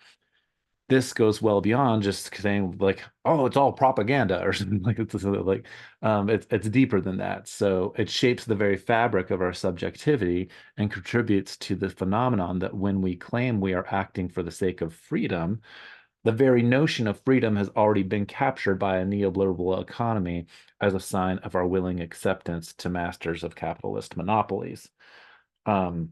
This goes well beyond just saying like, oh, it's all propaganda or something like it's deeper than that. So it shapes the very fabric of our subjectivity and contributes to the phenomenon that when we claim we are acting for the sake of freedom, the very notion of freedom has already been captured by a neoliberal economy as a sign of our willing acceptance to masters of capitalist monopolies. Um,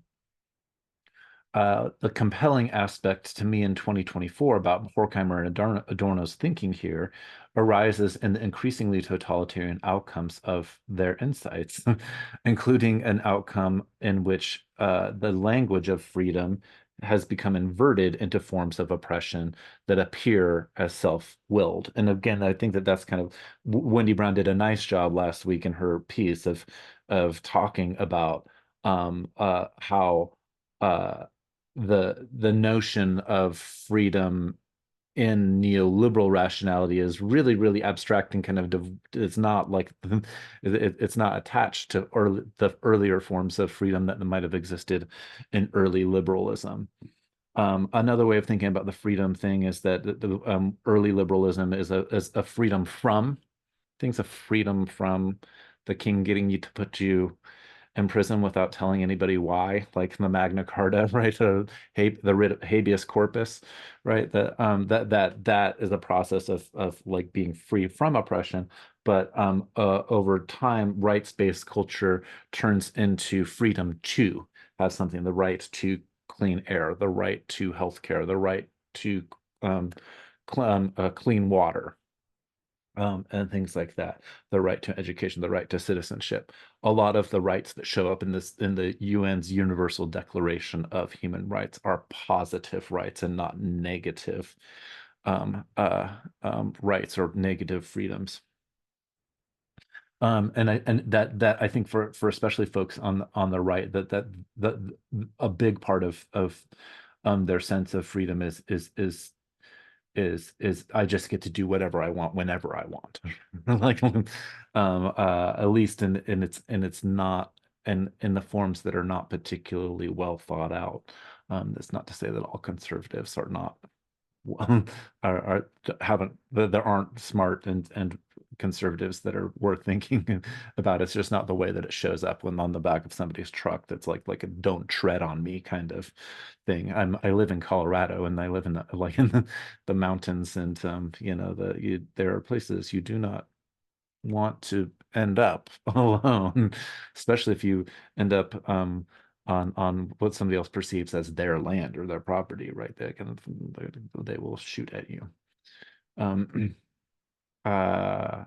the compelling aspect to me in 2024 about Horkheimer and Adorno's thinking here arises in the increasingly totalitarian outcomes of their insights, including an outcome in which the language of freedom has become inverted into forms of oppression that appear as self-willed. And again, I think that that's kind of Wendy Brown did a nice job last week in her piece of talking about how uh, the notion of freedom in neoliberal rationality is really, really abstract and kind of it's not like it's not attached to the earlier forms of freedom that might have existed in early liberalism. Another way of thinking about the freedom thing is that the early liberalism is a freedom from things, a freedom from the king getting you to put you in prison without telling anybody why, like the Magna Carta, right? The writ of habeas corpus, right? That is a process of like being free from oppression. But over time, rights-based culture turns into freedom to have something, the right to clean air, the right to healthcare, the right to clean water, and things like that. The right to education, the right to citizenship. A lot of the rights that show up in the UN's Universal Declaration of Human Rights are positive rights and not negative rights or negative freedoms. And that I think for especially folks on the right, that a big part of their sense of freedom is I just get to do whatever I want whenever I want. Like at least in its not in the forms that are not particularly well thought out. That's not to say that all conservatives are not are haven't there aren't smart and conservatives that are worth thinking about. It's just not the way that it shows up when on the back of somebody's truck that's like a "don't tread on me" kind of thing. I live in Colorado and I live in the mountains, and there are places you do not want to end up alone, especially if you end up on what somebody else perceives as their land or their property, right? They will shoot at you. Um, uh,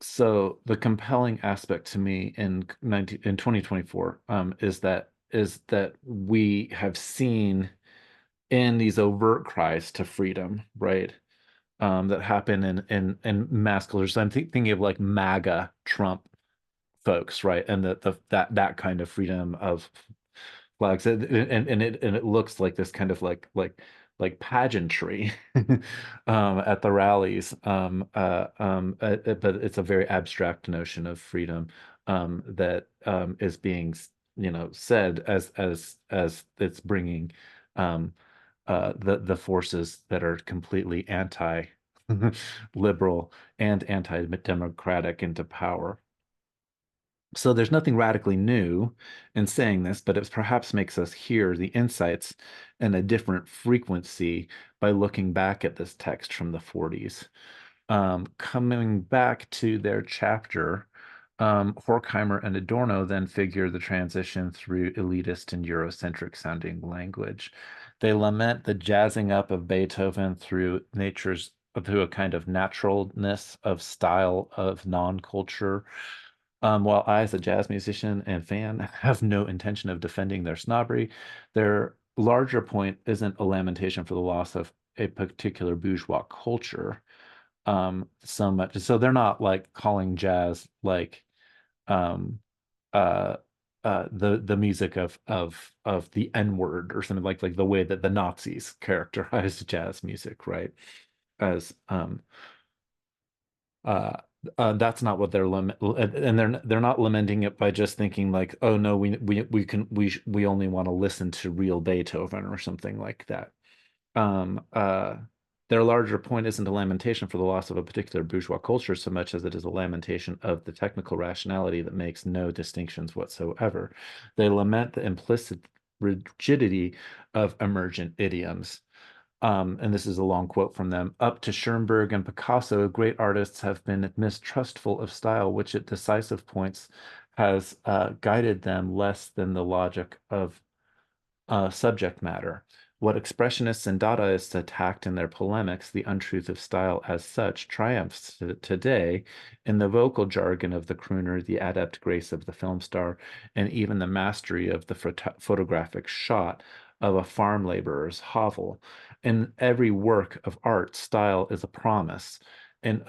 so the compelling aspect to me in 2024 is that we have seen in these overt cries to freedom, right? That happen in mass cultures. I'm thinking of like MAGA Trump folks, right? And that kind of freedom of flags, and it looks like this kind of like pageantry at the rallies. But it's a very abstract notion of freedom that is being said as it's bringing um, the forces that are completely anti liberal and anti-democratic into power. So there's nothing radically new in saying this, but it perhaps makes us hear the insights in a different frequency by looking back at this text from the 40s. Coming back to their chapter, Horkheimer and Adorno then figure the transition through elitist and Eurocentric sounding language. They lament the jazzing up of Beethoven through a kind of naturalness of style of non-culture. While I, as a jazz musician and fan, have no intention of defending their snobbery, their larger point isn't a lamentation for the loss of a particular bourgeois culture, so much. So they're not like calling jazz like um, uh, the music of the N-word or something like the way that the Nazis characterized jazz music, right? As uh, that's not what they're and they're not lamenting it by just thinking like, oh no, we only want to listen to real Beethoven or something like that. Um, uh, their larger point isn't a lamentation for the loss of a particular bourgeois culture so much as it is a lamentation of the technical rationality that makes no distinctions whatsoever. They lament the implicit rigidity of emergent idioms. And this is a long quote from them. Up to Schoenberg and Picasso, great artists have been mistrustful of style, which at decisive points has guided them less than the logic of subject matter. What expressionists and Dadaists attacked in their polemics, the untruth of style as such, triumphs today in the vocal jargon of the crooner, the adept grace of the film star, and even the mastery of the photographic shot of a farm laborer's hovel. In every work of art, style is a promise. And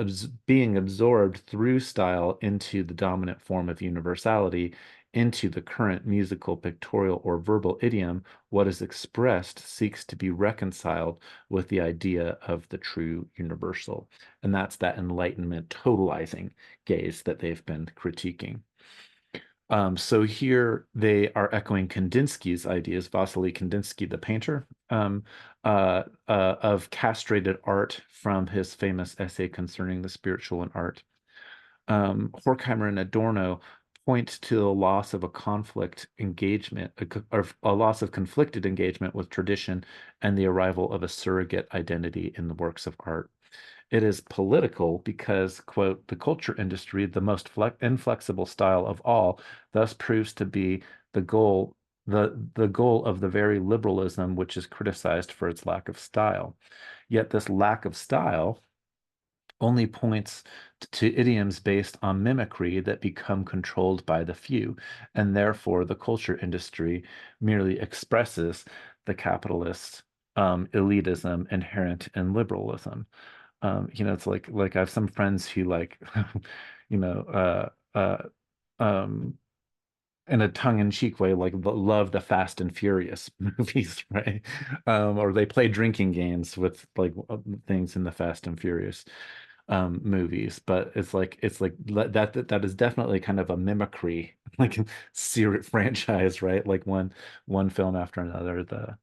being absorbed through style into the dominant form of universality, into the current musical, pictorial, or verbal idiom, what is expressed seeks to be reconciled with the idea of the true universal. And that's that Enlightenment totalizing gaze that they've been critiquing. So here they are echoing Kandinsky's ideas, Vasily Kandinsky, the painter, of castrated art from his famous essay concerning the spiritual in art. Horkheimer and Adorno point to the loss of a conflict engagement, or a loss of conflicted engagement with tradition and the arrival of a surrogate identity in the works of art. It is political because, quote, the culture industry, the most inflexible style of all, thus proves to be the goal, the goal of the very liberalism which is criticized for its lack of style. Yet this lack of style only points to idioms based on mimicry that become controlled by the few, and therefore the culture industry merely expresses the capitalist elitism inherent in liberalism. It's like I have some friends who like, you know, um, in a tongue-in-cheek way, like love the Fast and Furious movies, right? Or they play drinking games with like things in the Fast and Furious movies. But that is definitely kind of a mimicry, like series franchise, right? Like one film after another, the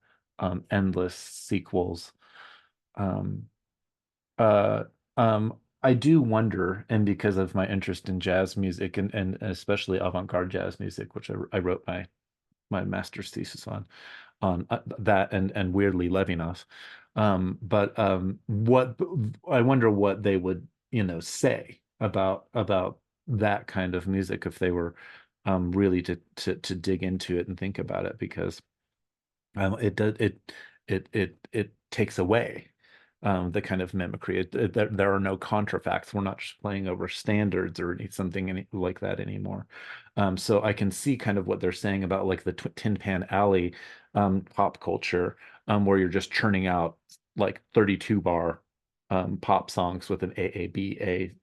endless sequels. Um, uh, I do wonder, and because of my interest in jazz music and especially avant-garde jazz music, which I wrote my master's thesis on that and weirdly Levinas. But what I wonder what they would, say about that kind of music if they were really to dig into it and think about it, because it does it takes away the kind of mimicry. There are no contrafacts. We're not just playing over standards or something like that anymore. So I can see kind of what they're saying about like the Tin Pan Alley pop culture, where you're just churning out like 32 bar pop songs with an AABA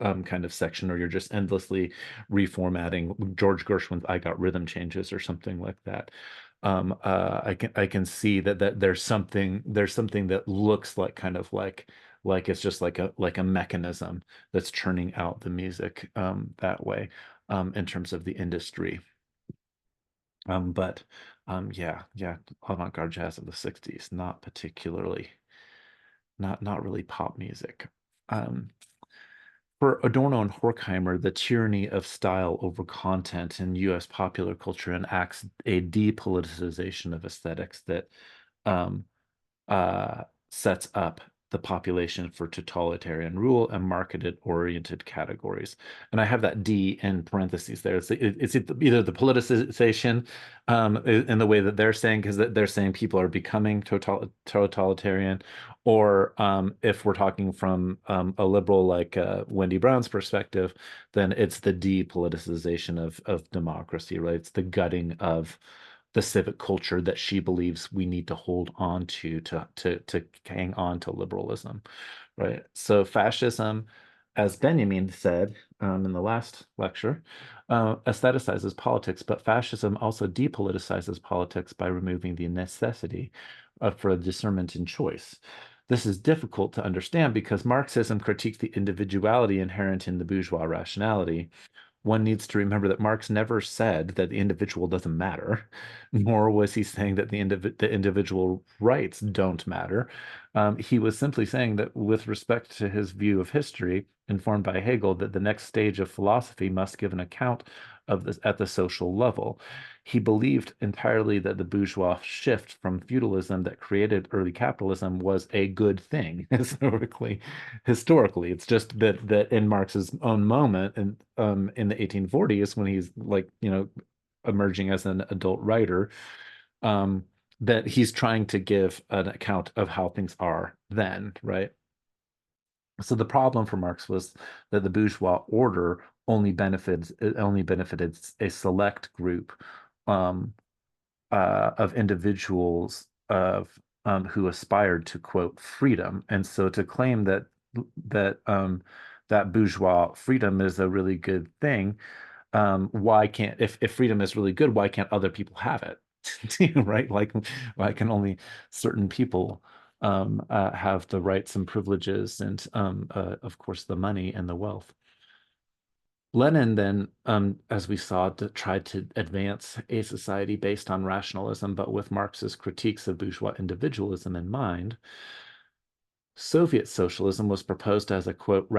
kind of section, or you're just endlessly reformatting George Gershwin's "I Got Rhythm Changes" or something like that. I can see that there's something that looks like kind of like it's just like a mechanism that's churning out the music that way in terms of the industry. But yeah, avant-garde jazz of the 60s, not particularly, not really pop music. Um, For Adorno and Horkheimer, the tyranny of style over content in US popular culture enacts a depoliticization of aesthetics that um, sets up the population for totalitarian rule and market-oriented categories. And I have that D in parentheses there. It's either the politicization in the way that they're saying, because they're saying people are becoming totalitarian, or if we're talking from a liberal like Wendy Brown's perspective, then it's the depoliticization of democracy, right? It's the gutting of the civic culture that she believes we need to hold on to hang on to liberalism, right? So fascism, as Benjamin said in the last lecture, aestheticizes politics, but fascism also depoliticizes politics by removing the necessity for discernment and choice. This is difficult to understand because Marxism critiques the individuality inherent in the bourgeois rationality. One needs to remember that Marx never said that the individual doesn't matter, nor was he saying that the individual rights don't matter. He was simply saying that with respect to his view of history, informed by Hegel, that the next stage of philosophy must give an account of this at the social level. He believed entirely that the bourgeois shift from feudalism that created early capitalism was a good thing historically. It's just that in Marx's own moment and in the 1840s, when he's like, emerging as an adult writer, um, that he's trying to give an account of how things are then, right? So the problem for Marx was that the bourgeois order only benefited a select group um, of individuals who aspired to quote freedom, and so to claim that bourgeois freedom is a really good thing, why can't if freedom is really good, why can't other people have it? Right? Like, why can only certain people have the rights and privileges and of course the money and the wealth? Lenin then, as we saw, tried to advance a society based on rationalism, but with Marx's critiques of bourgeois individualism in mind. Soviet socialism was proposed as a quote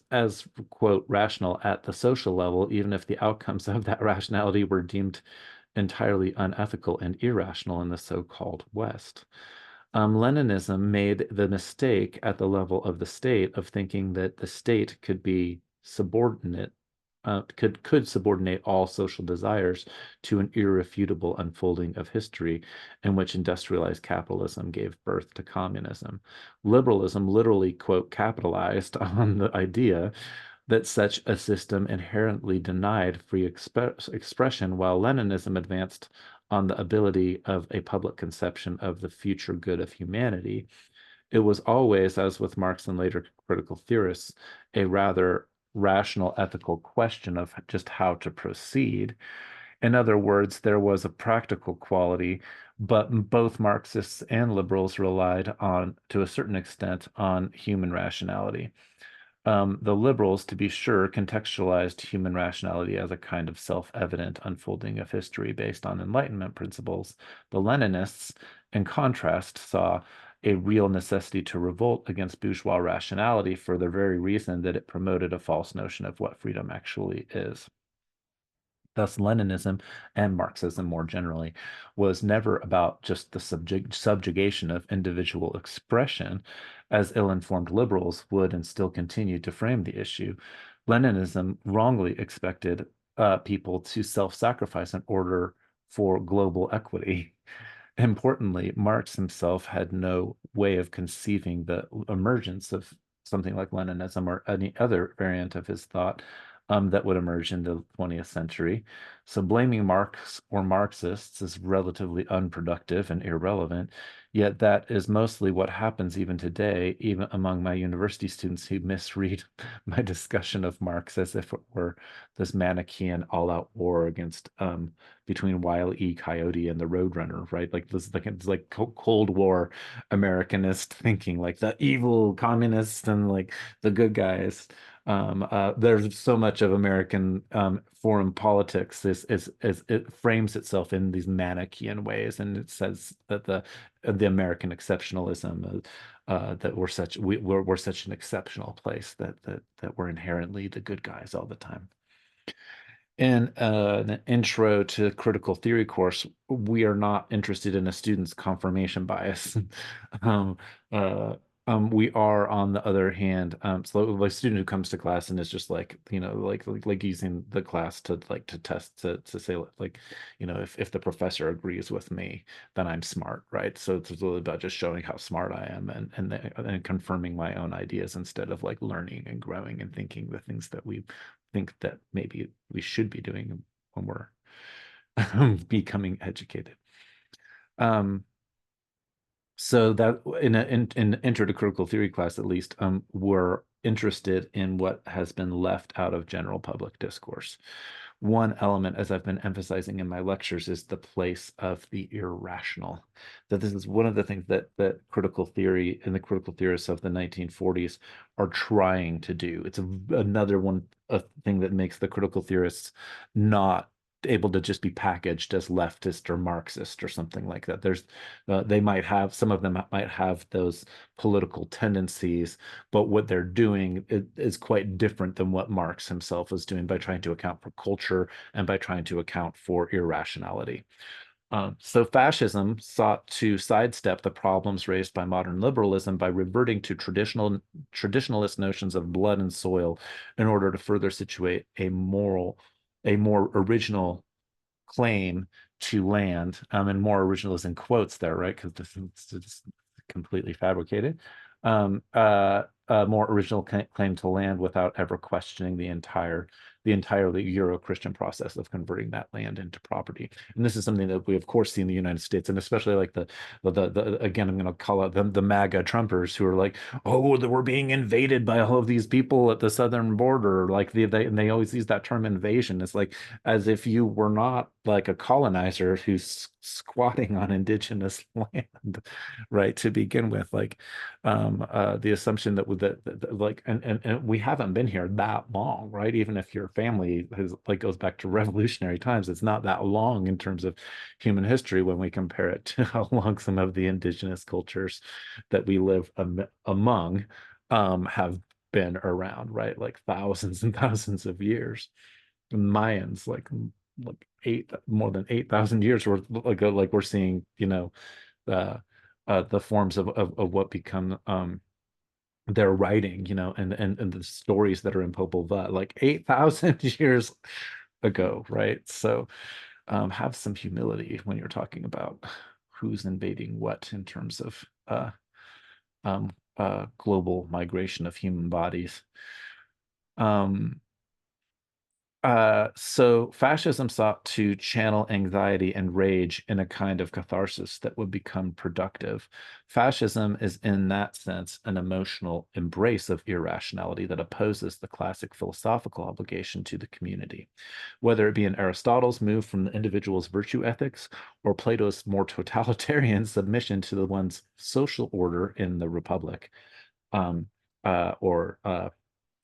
as quote rational at the social level, even if the outcomes of that rationality were deemed entirely unethical and irrational in the so-called West. Leninism made the mistake at the level of the state of thinking that the state could be subordinate, could subordinate all social desires to an irrefutable unfolding of history in which industrialized capitalism gave birth to communism. Liberalism literally, quote, capitalized on the idea that such a system inherently denied free expression, while Leninism advanced on the ability of a public conception of the future good of humanity. It was always, as with Marx and later critical theorists, a rather rational ethical question of just how to proceed. In other words, there was a practical quality, but both Marxists and liberals relied on, to a certain extent, on human rationality. The liberals, to be sure, contextualized human rationality as a kind of self-evident unfolding of history based on Enlightenment principles. The Leninists, in contrast, saw a real necessity to revolt against bourgeois rationality for the very reason that it promoted a false notion of what freedom actually is. Thus, Leninism and Marxism more generally was never about just the subjugation of individual expression, as ill-informed liberals would and still continue to frame the issue. Leninism wrongly expected people to self-sacrifice in order for global equity. Importantly, Marx himself had no way of conceiving the emergence of something like Leninism or any other variant of his thought that would emerge in the 20th century. So blaming Marx or Marxists is relatively unproductive and irrelevant, yet that is mostly what happens even today, even among my university students who misread my discussion of Marx as if it were this Manichaean all-out war against between Wile E. Coyote and the Roadrunner, right? Like this, like it's like Cold War Americanist thinking, like the evil communists and like the good guys. There's so much of American foreign politics is it frames itself in these Manichaean ways, and it says that the American exceptionalism that we're such an exceptional place that we're inherently the good guys all the time. In an intro to critical theory course, we are not interested in a student's confirmation bias. um, uh, we are, on the other hand, so like a student who comes to class and is just like, like using the class to test to say like, if the professor agrees with me, then I'm smart, right? So it's really about just showing how smart I am and confirming my own ideas instead of like learning and growing and thinking the things that we think that maybe we should be doing when we're becoming educated. Um, so that in intro to critical theory class, at least, we're interested in what has been left out of general public discourse. One element, as I've been emphasizing in my lectures, is the place of the irrational. That this is one of the things that critical theory and the critical theorists of the 1940s are trying to do. It's another one a thing that makes the critical theorists not able to just be packaged as leftist or Marxist or something like that. They might have, some of them might have those political tendencies, but what they're doing is quite different than what Marx himself was doing by trying to account for culture and by trying to account for irrationality. So fascism sought to sidestep the problems raised by modern liberalism by reverting to traditionalist notions of blood and soil in order to further situate a more original claim to land, and more original is in quotes there, right? Because this is completely fabricated. A more original claim to land without ever questioning the entirely Euro-Christian process of converting that land into property. And this is something that we of course see in the United States, and especially like the again, I'm going to call out the MAGA Trumpers who are like, oh, we're being invaded by all of these people at the southern border. Like and they always use that term invasion. It's like as if you were not like a colonizer who's squatting on indigenous land, right, to begin with. Like the assumption that like and we haven't been here that long, right? Even if your family has like goes back to revolutionary times, it's not that long in terms of human history when we compare it to how long some of the indigenous cultures that we live among have been around, right? Like thousands and thousands of years. Mayans, like more than 8,000 years worth, like we're seeing, uh, the forms of what become their writing, and the stories that are in Popol Vuh, like 8,000 years ago, right? So have some humility when you're talking about who's invading what in terms of um, global migration of human bodies. Um, So fascism sought to channel anxiety and rage in a kind of catharsis that would become productive. Fascism is, in that sense, an emotional embrace of irrationality that opposes the classic philosophical obligation to the community. Whether it be in Aristotle's move from the individual's virtue ethics or Plato's more totalitarian submission to the one's social order in the Republic, um, or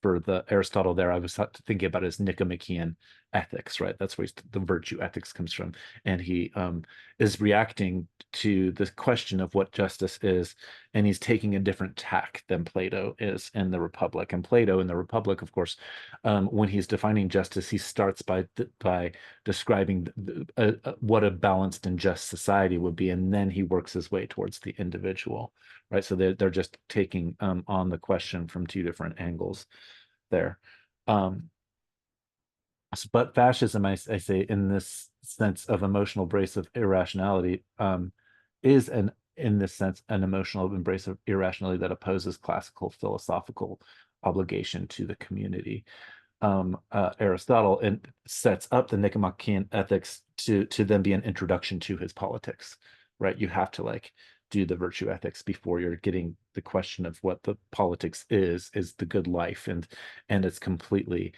for the Aristotle there, I was thinking about his Nicomachean ethics, right? That's where the virtue ethics comes from. And he is reacting to the question of what justice is, and he's taking a different tack than Plato is in the Republic. And Plato in the Republic, of course, when he's defining justice, he starts by describing what a balanced and just society would be, and then he works his way towards the individual, right? So they're just taking on the question from two different angles there. Um, but fascism, I say, in this sense of emotional embrace of irrationality, is in this sense an emotional embrace of irrationality that opposes classical philosophical obligation to the community. Aristotle and sets up the Nicomachean ethics to then be an introduction to his politics, right? You have to like do the virtue ethics before you're getting the question of what the politics is the good life, and it's completely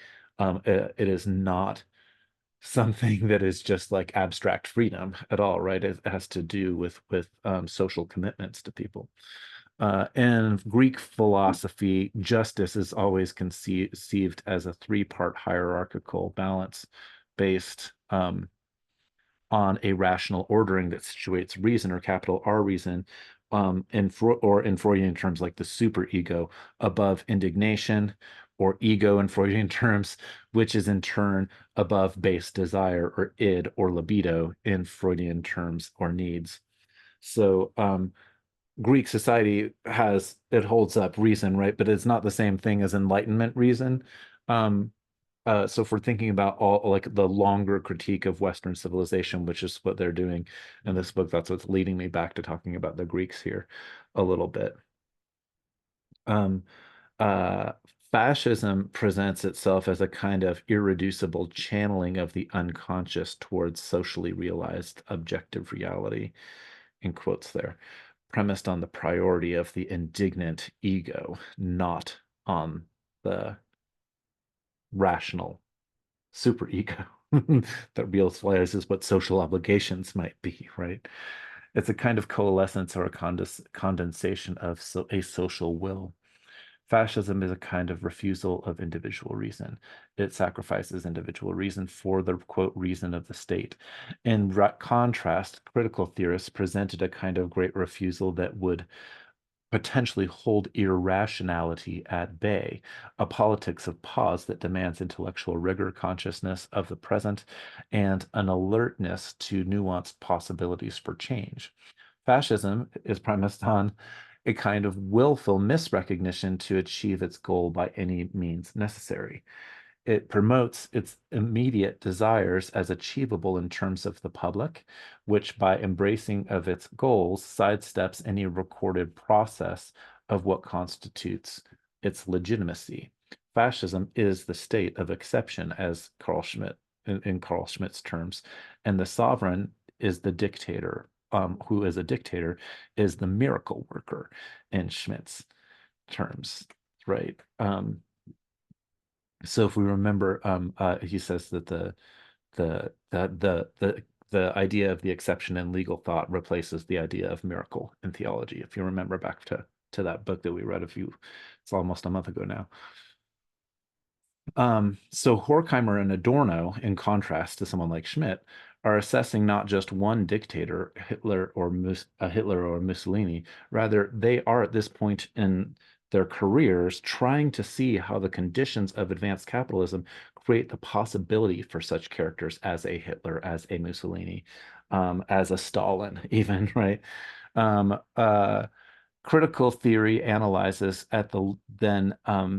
it is not something that is just like abstract freedom at all, right? It has to do with social commitments to people. In Greek philosophy, justice is always conceived as a three-part hierarchical balance based on a rational ordering that situates reason, or capital R reason, or in Freudian terms like the superego, above indignation, or ego in Freudian terms, which is in turn above base desire, or id, or libido in Freudian terms, or needs. So Greek society it holds up reason, right? But it's not the same thing as Enlightenment reason. Um, so if we're thinking about all like the longer critique of Western civilization, which is what they're doing in this book, that's what's leading me back to talking about the Greeks here a little bit. Um, uh, Fascism presents itself as a kind of irreducible channeling of the unconscious towards socially realized objective reality, in quotes there, premised on the priority of the indignant ego, not on the rational superego that realizes what social obligations might be, right? It's a kind of coalescence or a condensation of a social will. Fascism is a kind of refusal of individual reason. It sacrifices individual reason for the quote reason of the state. In contrast, critical theorists presented a kind of great refusal that would potentially hold irrationality at bay, a politics of pause that demands intellectual rigor, consciousness of the present, and an alertness to nuanced possibilities for change. Fascism is premised on a kind of willful misrecognition to achieve its goal by any means necessary. It promotes its immediate desires as achievable in terms of the public, which by embracing of its goals sidesteps any recorded process of what constitutes its legitimacy. Fascism is the state of exception, as Carl Schmitt, in Carl Schmitt's terms, and the sovereign is the dictator, who is a dictator, is the miracle worker in Schmitt's terms, right? So if we remember, he says that the idea of the exception in legal thought replaces the idea of miracle in theology. If you remember back to that book that we read it's almost a month ago now. So Horkheimer and Adorno, in contrast to someone like Schmitt, are assessing not just one dictator, Hitler or Mussolini. Rather, they are at this point in their careers trying to see how the conditions of advanced capitalism create the possibility for such characters as a Hitler, as a Mussolini, as a Stalin, even, right? Um, uh, Critical theory analyzes at the then uh,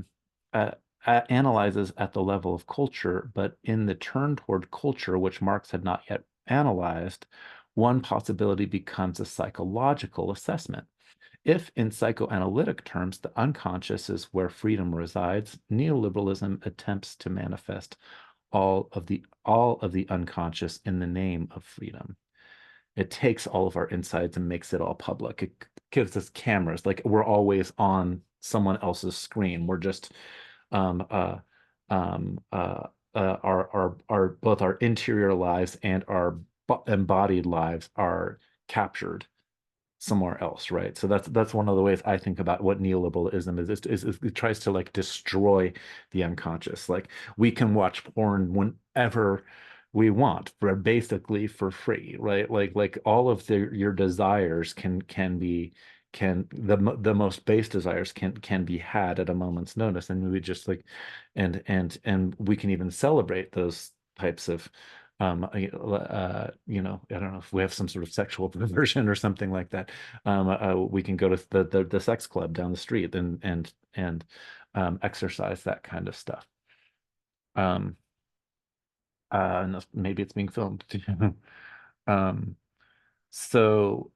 analyzes at the level of culture, but in the turn toward culture, which Marx had not yet analyzed, one possibility becomes a psychological assessment. If, in psychoanalytic terms, the unconscious is where freedom resides, neoliberalism attempts to manifest all of the unconscious in the name of freedom. It takes all of our insides and makes it all public. It gives us cameras, like we're always on someone else's screen. We're just um, uh, our both our interior lives and our embodied lives are captured somewhere else, right? So that's one of the ways I think about what neoliberalism is it tries to like destroy the unconscious. Like we can watch porn whenever we want for basically for free, right? Like all of your desires can be can the most base desires can be had at a moment's notice, and we just like and we can even celebrate those types of I don't know if we have some sort of sexual perversion or something like that. We can go to the sex club down the street and exercise that kind of stuff. Um, and maybe it's being filmed. Um, so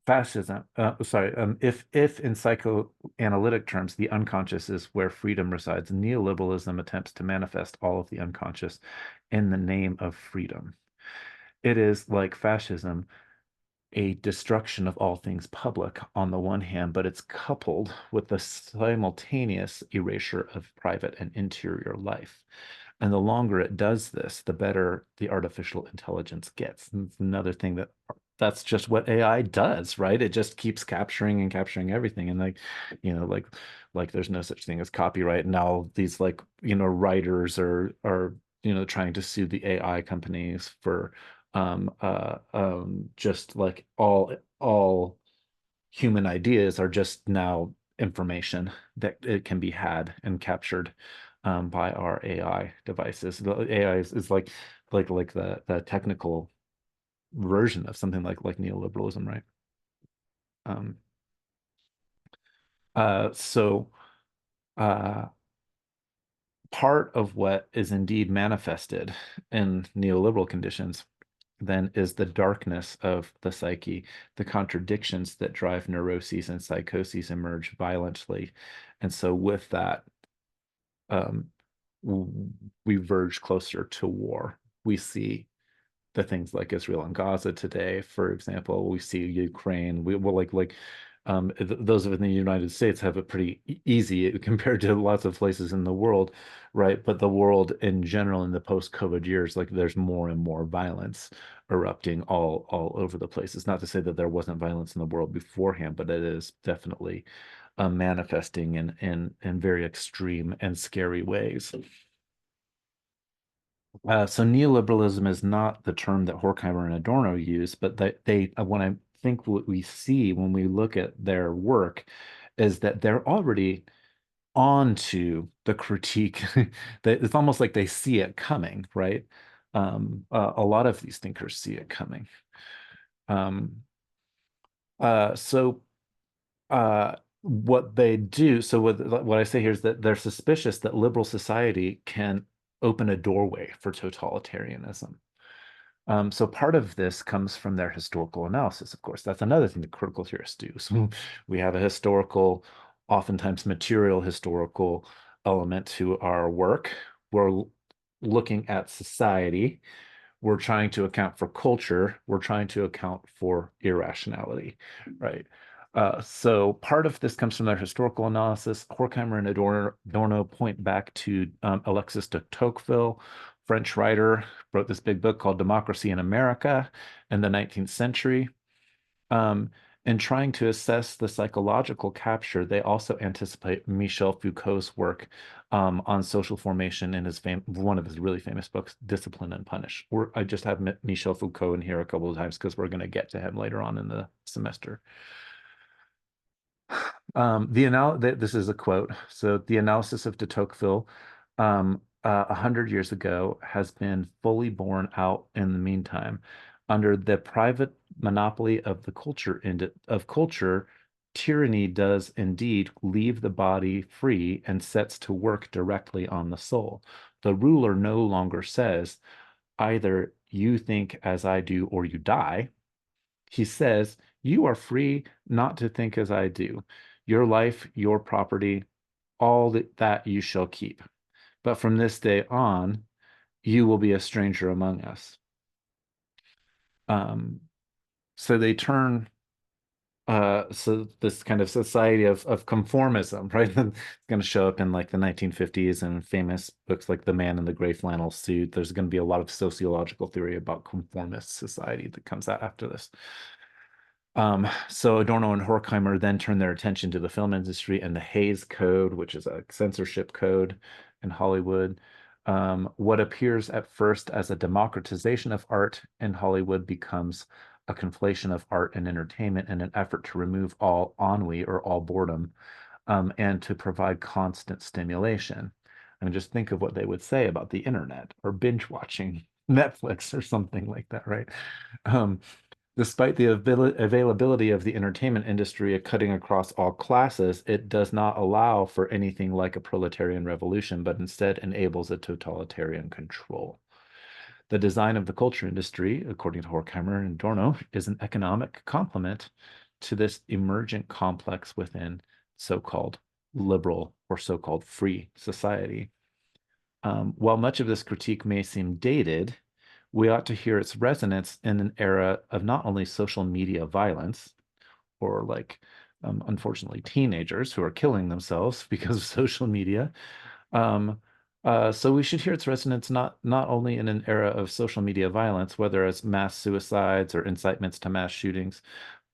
fascism, sorry, if in psychoanalytic terms the unconscious is where freedom resides, neoliberalism attempts to manifest all of the unconscious in the name of freedom. It is like fascism, a destruction of all things public on the one hand, but it's coupled with the simultaneous erasure of private and interior life. And the longer it does this, the better the artificial intelligence gets. And it's another thing that's just what AI does, right? It just keeps capturing and capturing everything. And like, like there's no such thing as copyright. And now these like, writers are trying to sue the AI companies for just like all human ideas are just now information that it can be had and captured by our AI devices. The AI is like the technical version of something like neoliberalism, right? Um, so uh, part of what is indeed manifested in neoliberal conditions then is the darkness of the psyche. The contradictions that drive neuroses and psychoses emerge violently. And so, with that, um, we verge closer to war. We see the things like Israel and Gaza today, for example. We see Ukraine. We well, those in the United States have it pretty easy compared to lots of places in the world, right? But the world in general in the post-COVID years, like there's more and more violence erupting all over the place. It's not to say that there wasn't violence in the world beforehand, but it is definitely manifesting in very extreme and scary ways. So neoliberalism is not the term that Horkheimer and Adorno use, but when I think what we see when we look at their work is that they're already onto the critique. That it's almost like they see it coming, right? A lot of these thinkers see it coming. Um, so what they do, so what I say here is that they're suspicious that liberal society can open a doorway for totalitarianism. So part of this comes from their historical analysis, of course. That's another thing that critical theorists do. So we have a historical, oftentimes material historical element to our work. We're looking at society. We're trying to account for culture. We're trying to account for irrationality, right? So part of this comes from their historical analysis. Horkheimer and Adorno point back to Alexis de Tocqueville, French writer, wrote this big book called Democracy in America in the 19th century. Um, in trying to assess the psychological capture, they also anticipate Michel Foucault's work on social formation in one of his really famous books, Discipline and Punish. I just have Michel Foucault in here a couple of times because we're going to get to him later on in the semester. This is a quote. So the analysis of de Tocqueville 100 years ago has been fully borne out in the meantime. Under the private monopoly of the culture, tyranny does indeed leave the body free and sets to work directly on the soul. The ruler no longer says, either you think as I do or you die. He says, you are free not to think as I do. Your life, your property, all that you shall keep. But from this day on, you will be a stranger among us. Um, so they turn so this kind of society of conformism, right? It's going to show up in like the 1950s and famous books like The Man in the Gray Flannel Suit. There's going to be a lot of sociological theory about conformist society that comes out after this. So Adorno and Horkheimer then turn their attention to the film industry and the Hays Code, which is a censorship code in Hollywood. What appears at first as a democratization of art in Hollywood becomes a conflation of art and entertainment in an effort to remove all ennui or all boredom, and to provide constant stimulation. I mean, just think of what they would say about the internet or binge watching Netflix or something like that, right? Um, Despite the availability of the entertainment industry cutting across all classes, it does not allow for anything like a proletarian revolution, but instead enables a totalitarian control. The design of the culture industry, according to Horkheimer and Adorno, is an economic complement to this emergent complex within so-called liberal or so-called free society. While much of this critique may seem dated, we ought to hear its resonance in an era of not only social media violence, or like, unfortunately, teenagers who are killing themselves because of social media. Um, so we should hear its resonance not only in an era of social media violence, whether it's mass suicides or incitements to mass shootings,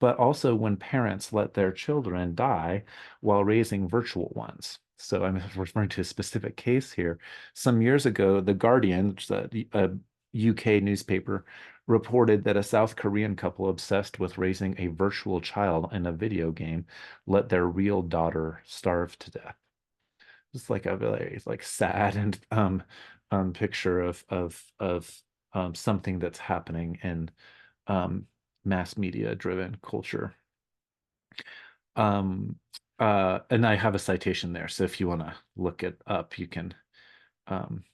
but also when parents let their children die while raising virtual ones. So I'm referring to a specific case here. Some years ago, The Guardian, which is a UK newspaper, reported that a South Korean couple obsessed with raising a virtual child in a video game let their real daughter starve to death. It's like a very like sad and picture of something that's happening in um, mass media driven culture. Um, and I have a citation there, so if you want to look it up, you can. Um,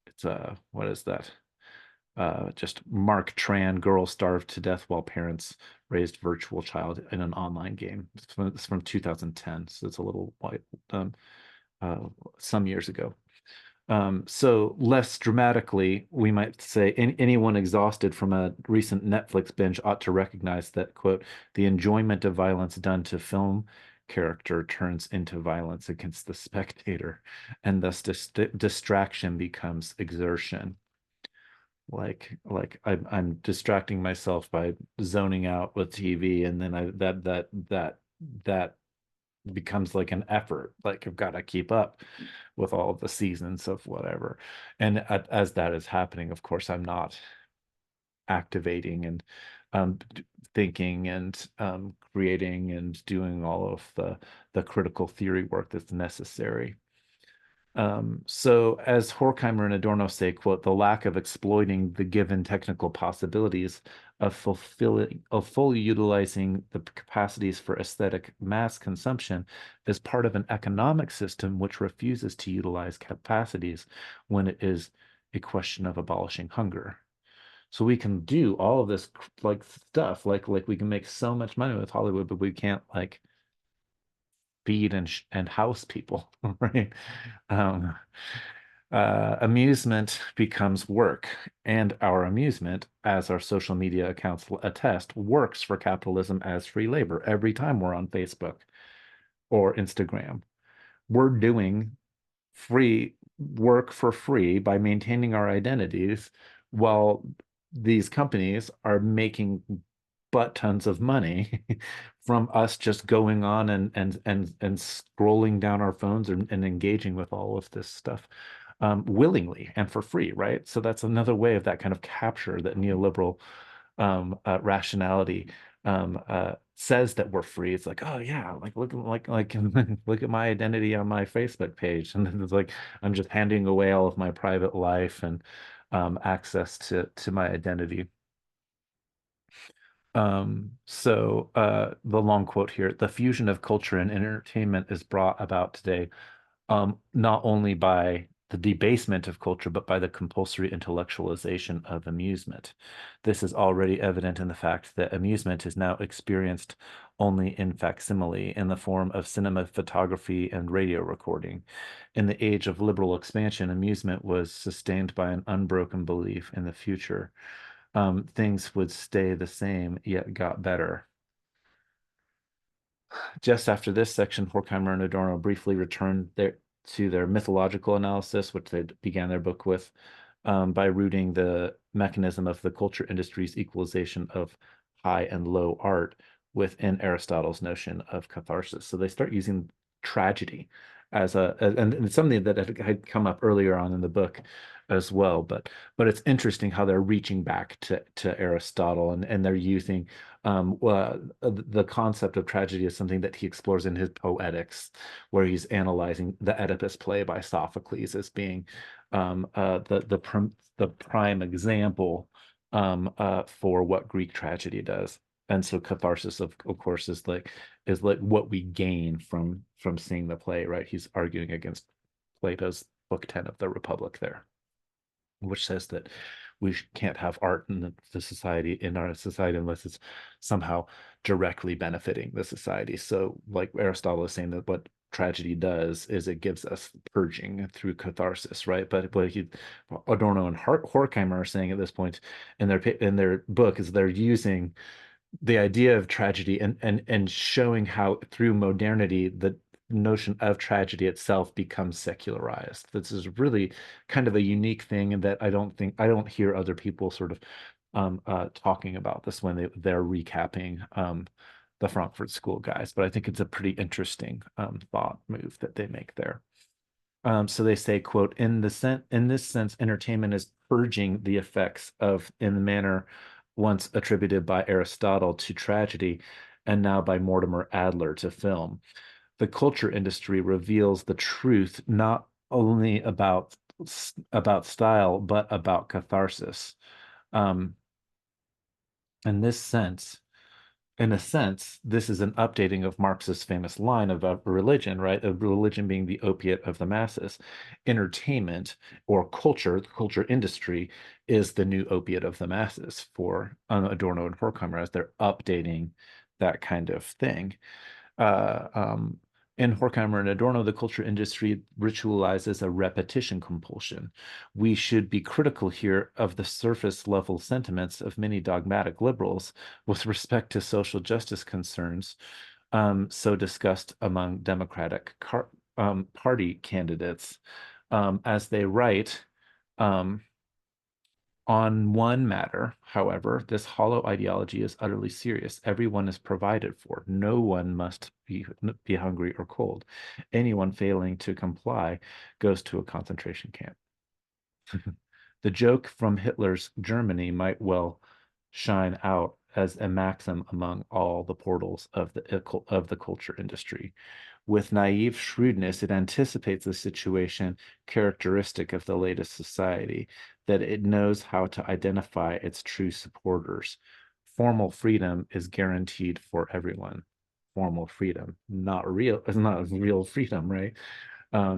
it's what is that? Just Mark Tran, girl starved to death while parents raised virtual child in an online game. It's from 2010, so it's a little white, um, uh, some years ago. So less dramatically, we might say anyone exhausted from a recent Netflix binge ought to recognize that, quote, the enjoyment of violence done to film character turns into violence against the spectator, and thus distraction becomes exertion. I'm distracting myself by zoning out with TV, and then that becomes like an effort. Like I've got to keep up with all of the seasons of whatever. And as that is happening, of course, I'm not activating and thinking and creating and doing all of the critical theory work that's necessary. So as Horkheimer and Adorno say, quote, the lack of exploiting the given technical possibilities of fully utilizing the capacities for aesthetic mass consumption is part of an economic system which refuses to utilize capacities when it is a question of abolishing hunger. So we can do all of this like stuff, like we can make so much money with Hollywood, but we can't like feed and house people, right? Um, Amusement becomes work, and our amusement, as our social media accounts attest, works for capitalism as free labor. Every time we're on Facebook or Instagram, we're doing free work for free by maintaining our identities while these companies are making butt tons of money from us just going on and scrolling down our phones and engaging with all of this stuff willingly and for free, right? So that's another way of that kind of capture that neoliberal rationality says that we're free. It's like, oh yeah, like look look at my identity on my Facebook page, and then it's like I'm just handing away all of my private life and access to my identity. The long quote here, the fusion of culture and entertainment is brought about today not only by the debasement of culture, but by the compulsory intellectualization of amusement. This is already evident in the fact that amusement is now experienced only in facsimile in the form of cinema photography and radio recording. In the age of liberal expansion, amusement was sustained by an unbroken belief in the future. Things would stay the same, yet got better. Just after this section, Horkheimer and Adorno briefly return to their mythological analysis, which they began their book with, by rooting the mechanism of the culture industry's equalization of high and low art within Aristotle's notion of catharsis. So they start using tragedy as and it's something that had come up earlier on in the book as well. But it's interesting how they're reaching back to Aristotle, and they're using the concept of tragedy is something that he explores in his Poetics, where he's analyzing the Oedipus play by Sophocles as being the prime example for what Greek tragedy does. And so catharsis, of course, is like what we gain from seeing the play, right? He's arguing against Plato's Book 10 of the Republic there, which says that we can't have art in the society, in our society, unless it's somehow directly benefiting the society. So, like Aristotle is saying, that what tragedy does is it gives us purging through catharsis, right? But what Adorno and Horkheimer are saying at this point in their book is they're using the idea of tragedy and showing how through modernity the notion of tragedy itself becomes secularized. This is really kind of a unique thing, and that I don't hear other people sort of talking about this when they're recapping the Frankfurt School guys. But I think it's a pretty interesting thought move that they make there. So they say, quote, in this sense, entertainment is purging the effects of, in the manner once attributed by Aristotle to tragedy, and now by Mortimer Adler to film. The culture industry reveals the truth not only about style, but about catharsis. Um, in this sense, in a sense, this is an updating of Marx's famous line about religion, right? Of religion being the opiate of the masses. Entertainment or culture, the culture industry, is the new opiate of the masses for Adorno and Horkheimer as they're updating that kind of thing. Uh, um, in Horkheimer and Adorno, the culture industry ritualizes a repetition compulsion. We should be critical here of the surface level sentiments of many dogmatic liberals with respect to social justice concerns, so discussed among Democratic Party candidates. As they write, um, on one matter, however, this hollow ideology is utterly serious. Everyone is provided for. No one must be hungry or cold. Anyone failing to comply goes to a concentration camp. The joke from Hitler's Germany might well shine out as a maxim among all the portals of the culture industry. With naive shrewdness, it anticipates the situation characteristic of the latest society, that it knows how to identify its true supporters. Formal freedom is guaranteed for everyone. Formal freedom, is not real freedom, right?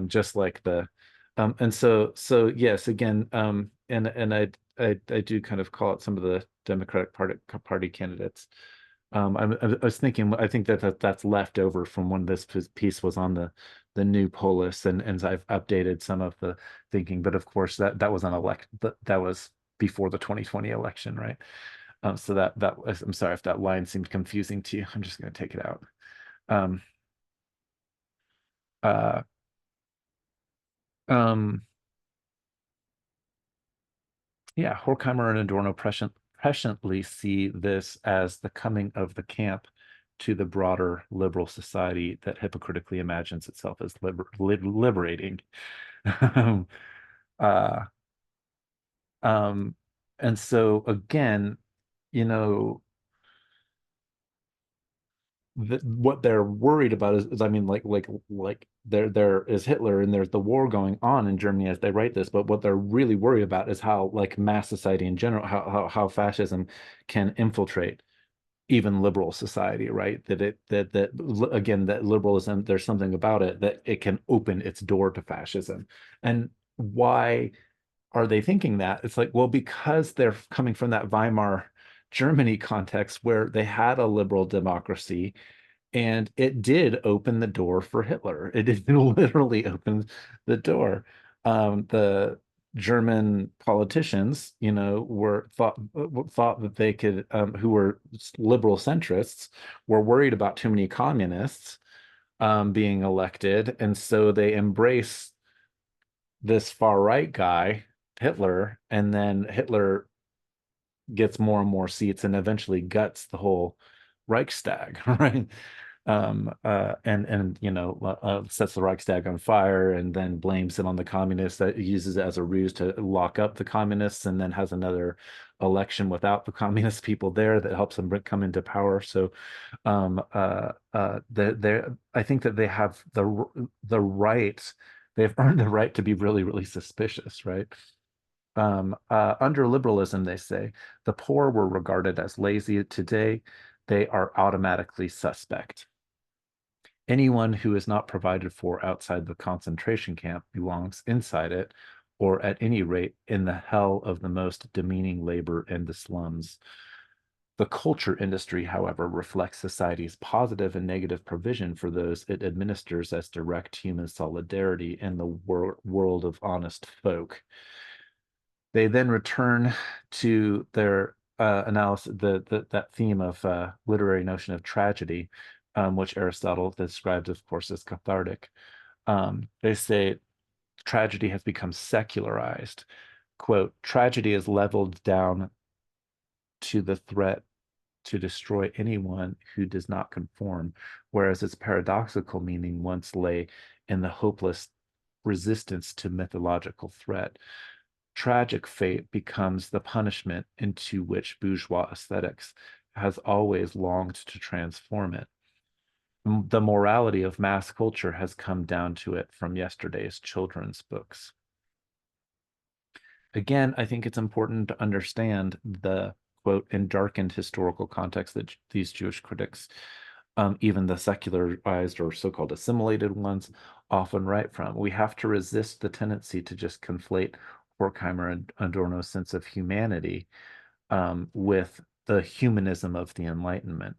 Just like and so yes, again, and I do kind of call out some of the Democratic Party candidates. I was thinking, I think that's left over from when this piece was on the new polis, and I've updated some of the thinking, but of course that was that was before the 2020 election, right? So that was, I'm sorry if that line seemed confusing to you. I'm just going to take it out. Um, uh, um, yeah, Horkheimer and Adorno presciently see this as the coming of the camp to the broader liberal society that hypocritically imagines itself as liberating. Um, uh, um, and so again, you know, what they're worried about is I mean, like there is Hitler and there's the war going on in Germany as they write this, but what they're really worried about is how like mass society in general, how fascism can infiltrate even liberal society, right? Again, that liberalism, there's something about it that it can open its door to fascism. And why are they thinking that? It's like, well, because they're coming from that Weimar Germany context where they had a liberal democracy and it did open the door for Hitler. It did literally open the door. The German politicians, were thought that they could, who were liberal centrists, were worried about too many communists being elected, and so they embrace this far right guy, Hitler, and then Hitler gets more and more seats and eventually guts the whole Reichstag, right? And sets the Reichstag on fire and then blames it on the communists, that uses it as a ruse to lock up the communists, and then has another election without the communist people there that helps them come into power. So they I think that they have the right, they've earned the right to be really, really suspicious, right? Under liberalism, they say the poor were regarded as lazy. Today, they are automatically suspect. Anyone who is not provided for outside the concentration camp belongs inside it, or at any rate in the hell of the most demeaning labor in the slums. The culture industry, however, reflects society's positive and negative provision for those it administers as direct human solidarity in the world of honest folk. They then return to their analysis, that theme of literary notion of tragedy, which Aristotle described, of course, as cathartic. They say tragedy has become secularized. Quote, tragedy is leveled down to the threat to destroy anyone who does not conform, whereas its paradoxical meaning once lay in the hopeless resistance to mythological threat. Tragic fate becomes the punishment into which bourgeois aesthetics has always longed to transform it. The morality of mass culture has come down to it from yesterday's children's books. Again, I think it's important to understand the quote and darkened historical context that these Jewish critics, even the secularized or so-called assimilated ones, often write from. We have to resist the tendency to just conflate Horkheimer and Adorno's sense of humanity with the humanism of the Enlightenment.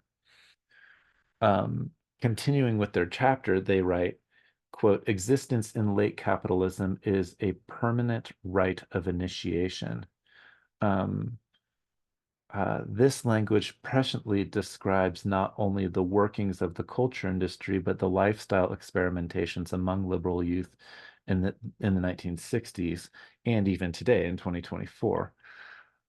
Um, Continuing with their chapter, they write, quote, existence in late capitalism is a permanent rite of initiation. Um, this language presciently describes not only the workings of the culture industry, but the lifestyle experimentations among liberal youth in the 1960s and even today in 2024.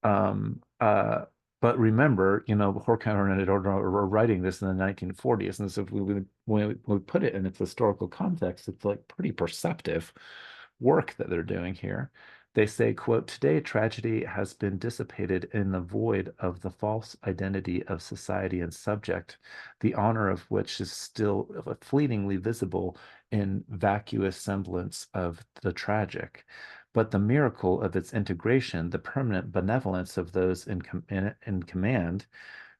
Um, uh, but remember, Horkheimer and Adorno were writing this in the 1940s, and so if when we put it in its historical context, it's like pretty perceptive work that they're doing here. They say, quote, today tragedy has been dissipated in the void of the false identity of society and subject, the honor of which is still fleetingly visible in vacuous semblance of the tragic. But the miracle of its integration, the permanent benevolence of those in command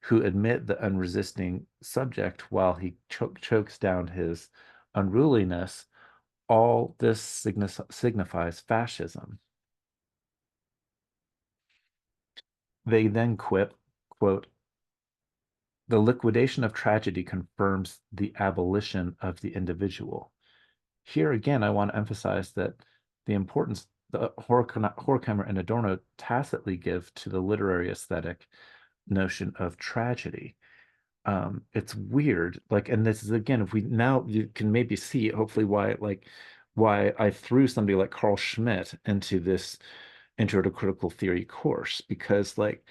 who admit the unresisting subject while he chokes down his unruliness, all this signifies fascism. They then quote, the liquidation of tragedy confirms the abolition of the individual. Here again, I want to emphasize that the importance the Horkheimer and Adorno tacitly give to the literary aesthetic notion of tragedy. It's weird, like, and this is again, if we now you can maybe see, hopefully, why I threw somebody like Carl Schmitt into this intro to critical theory course, because like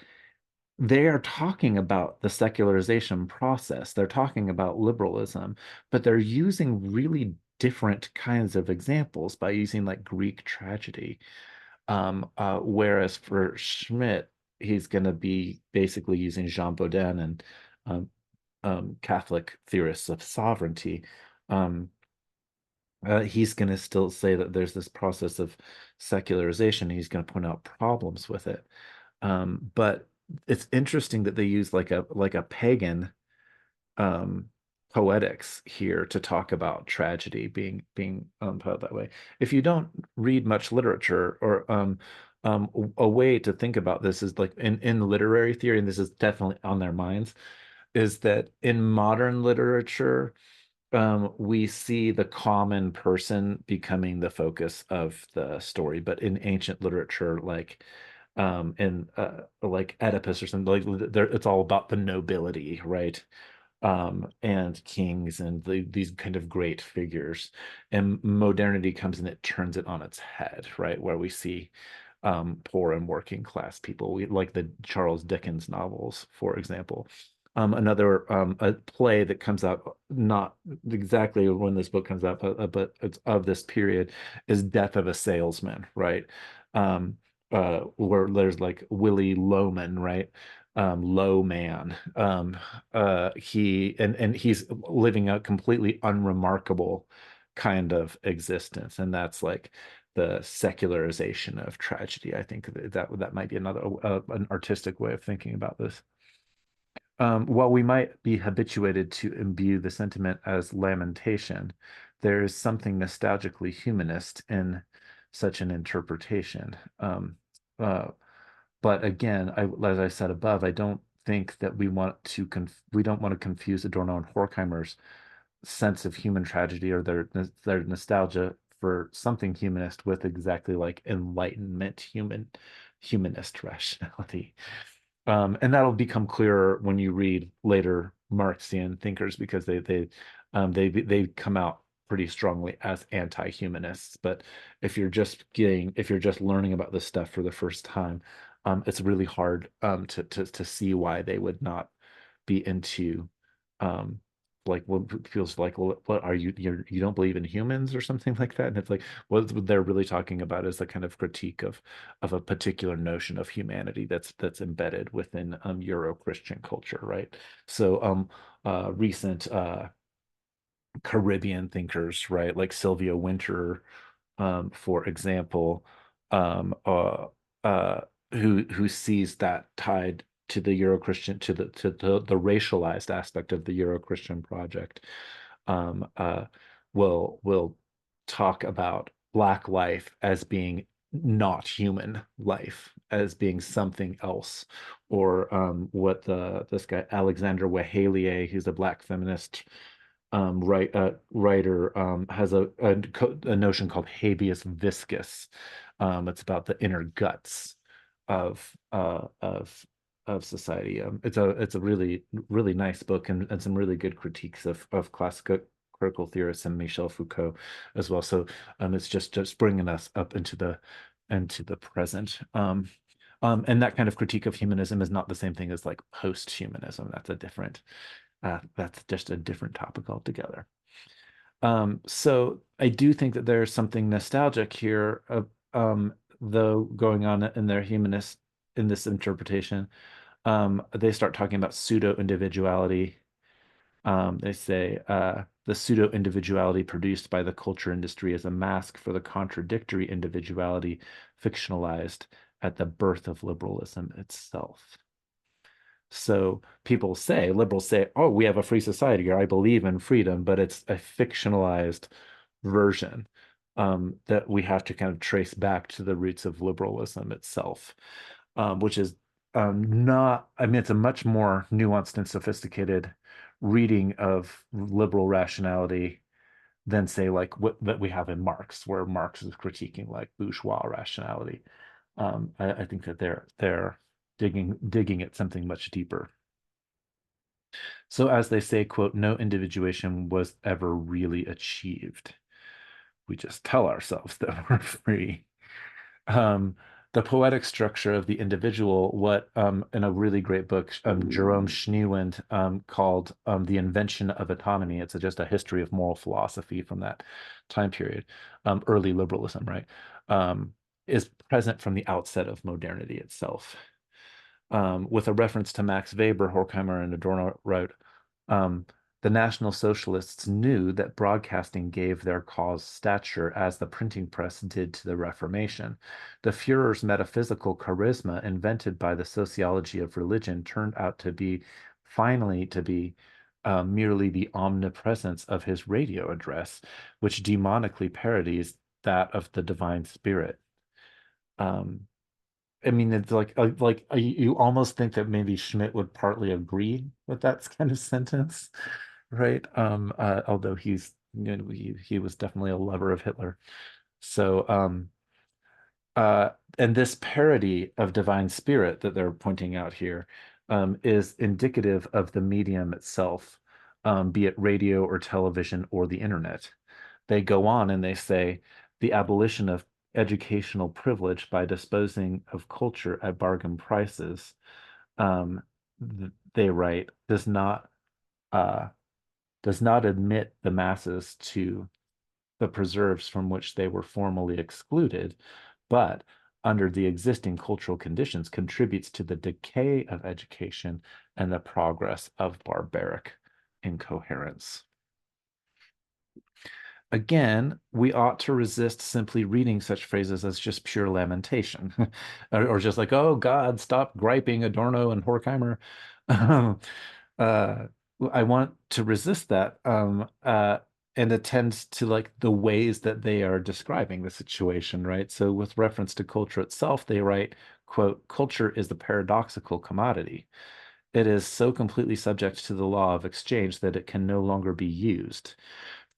they are talking about the secularization process. They're talking about liberalism, but they're using really different kinds of examples by using like Greek tragedy. Whereas for Schmidt, he's going to be basically using Jean Bodin and um, Catholic theorists of sovereignty. Um, he's going to still say that there's this process of secularization. He's going to point out problems with it. But it's interesting that they use like a pagan um, poetics here to talk about tragedy being put that way. If you don't read much literature, or a way to think about this is like in literary theory, and this is definitely on their minds, is that in modern literature, we see the common person becoming the focus of the story, but in ancient literature, in like Oedipus or something, like there, it's all about the nobility, right? And kings and these kind of great figures. And modernity comes and it turns it on its head, right? Where we see poor and working class people. We like the Charles Dickens novels, for example. Another a play that comes out not exactly when this book comes out, but it's of this period is Death of a Salesman, right? Where there's like Willie Loman, right? Low man. And he's living a completely unremarkable kind of existence, and that's like the secularization of tragedy. I think that might be another an artistic way of thinking about this. While we might be habituated to imbue the sentiment as lamentation, there is something nostalgically humanist in such an interpretation. Uh, but again, as I said above, I don't think that we don't want to confuse Adorno and Horkheimer's sense of human tragedy or their nostalgia for something humanist with exactly like Enlightenment humanist rationality. And that'll become clearer when you read later Marxian thinkers, because they come out pretty strongly as anti-humanists. But if you're just learning about this stuff for the first time, it's really hard to see why they would not be into um, like what feels like, well, what are you don't believe in humans or something like that? And it's like what they're really talking about is the kind of critique of a particular notion of humanity that's embedded within Euro-Christian culture, right? So recent Caribbean thinkers, right, like Sylvia Wynter, for example, um, uh, uh, who sees that tied to the Euro-Christian, to the racialized aspect of the Euro-Christian project, um, uh, will talk about Black life as being not human life, as being something else, or what the this guy Alexander Wehelier, who's a Black feminist writer, has a notion called habeas viscus. It's about the inner guts of uh, of of society. It's a really nice book, and some really good critiques of classical critical theorists and Michel Foucault as well. So it's just bringing us up into the present. And that kind of critique of humanism is not the same thing as like post-humanism. That's just a different topic altogether. So I do think that there's something nostalgic here, though, going on in their humanist in this interpretation. They start talking about pseudo-individuality. They say the pseudo-individuality produced by the culture industry is a mask for the contradictory individuality fictionalized at the birth of liberalism itself. So liberals say, oh, we have a free society, or I believe in freedom, but it's a fictionalized version that we have to kind of trace back to the roots of liberalism itself, which is not, I mean, it's a much more nuanced and sophisticated reading of liberal rationality than, say, like what that we have in Marx, where Marx is critiquing like bourgeois rationality. I think that they're digging at something much deeper. So as they say, quote, no individuation was ever really achieved. We just tell ourselves that we're free. Um, the poetic structure of the individual, what in a really great book, Jerome Schneewand called The Invention of Autonomy. It's just a history of moral philosophy from that time period, early liberalism, right? Is present from the outset of modernity itself. With a reference to Max Weber, Horkheimer and Adorno wrote, um, the National Socialists knew that broadcasting gave their cause stature as the printing press did to the Reformation. The Führer's metaphysical charisma, invented by the sociology of religion, turned out to be finally to be merely the omnipresence of his radio address, which demonically parodies that of the divine spirit. Um, I mean, it's like you almost think that maybe Schmidt would partly agree with that kind of sentence, right? Although he was definitely a lover of Hitler. So uh, and this parody of divine spirit that they're pointing out here is indicative of the medium itself, be it radio or television or the internet. They go on and they say the abolition of educational privilege by disposing of culture at bargain prices, um, they write, uh, does not admit the masses to the preserves from which they were formally excluded, but under the existing cultural conditions contributes to the decay of education and the progress of barbaric incoherence. Again, we ought to resist simply reading such phrases as just pure lamentation, or just like, oh God, stop griping, Adorno and Horkheimer. Um, uh, I want to resist that and attend to like the ways that they are describing the situation, right? So with reference to culture itself, they write, quote, culture is the paradoxical commodity. It is so completely subject to the law of exchange that it can no longer be used.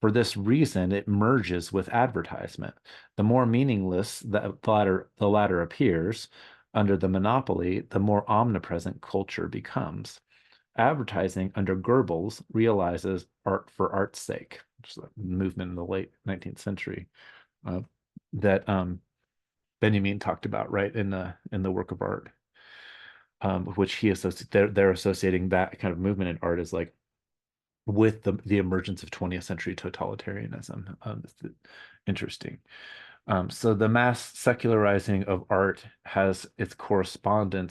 For this reason, it merges with advertisement. The more meaningless the latter appears under the monopoly, the more omnipresent culture becomes. Advertising under Goebbels realizes art for art's sake, which is a movement in the late 19th century uh, that Benjamin talked about, right, in the work of art, which they're associating that kind of movement in art as like with the emergence of 20th century totalitarianism. It's interesting. So the mass secularizing of art has its corresponding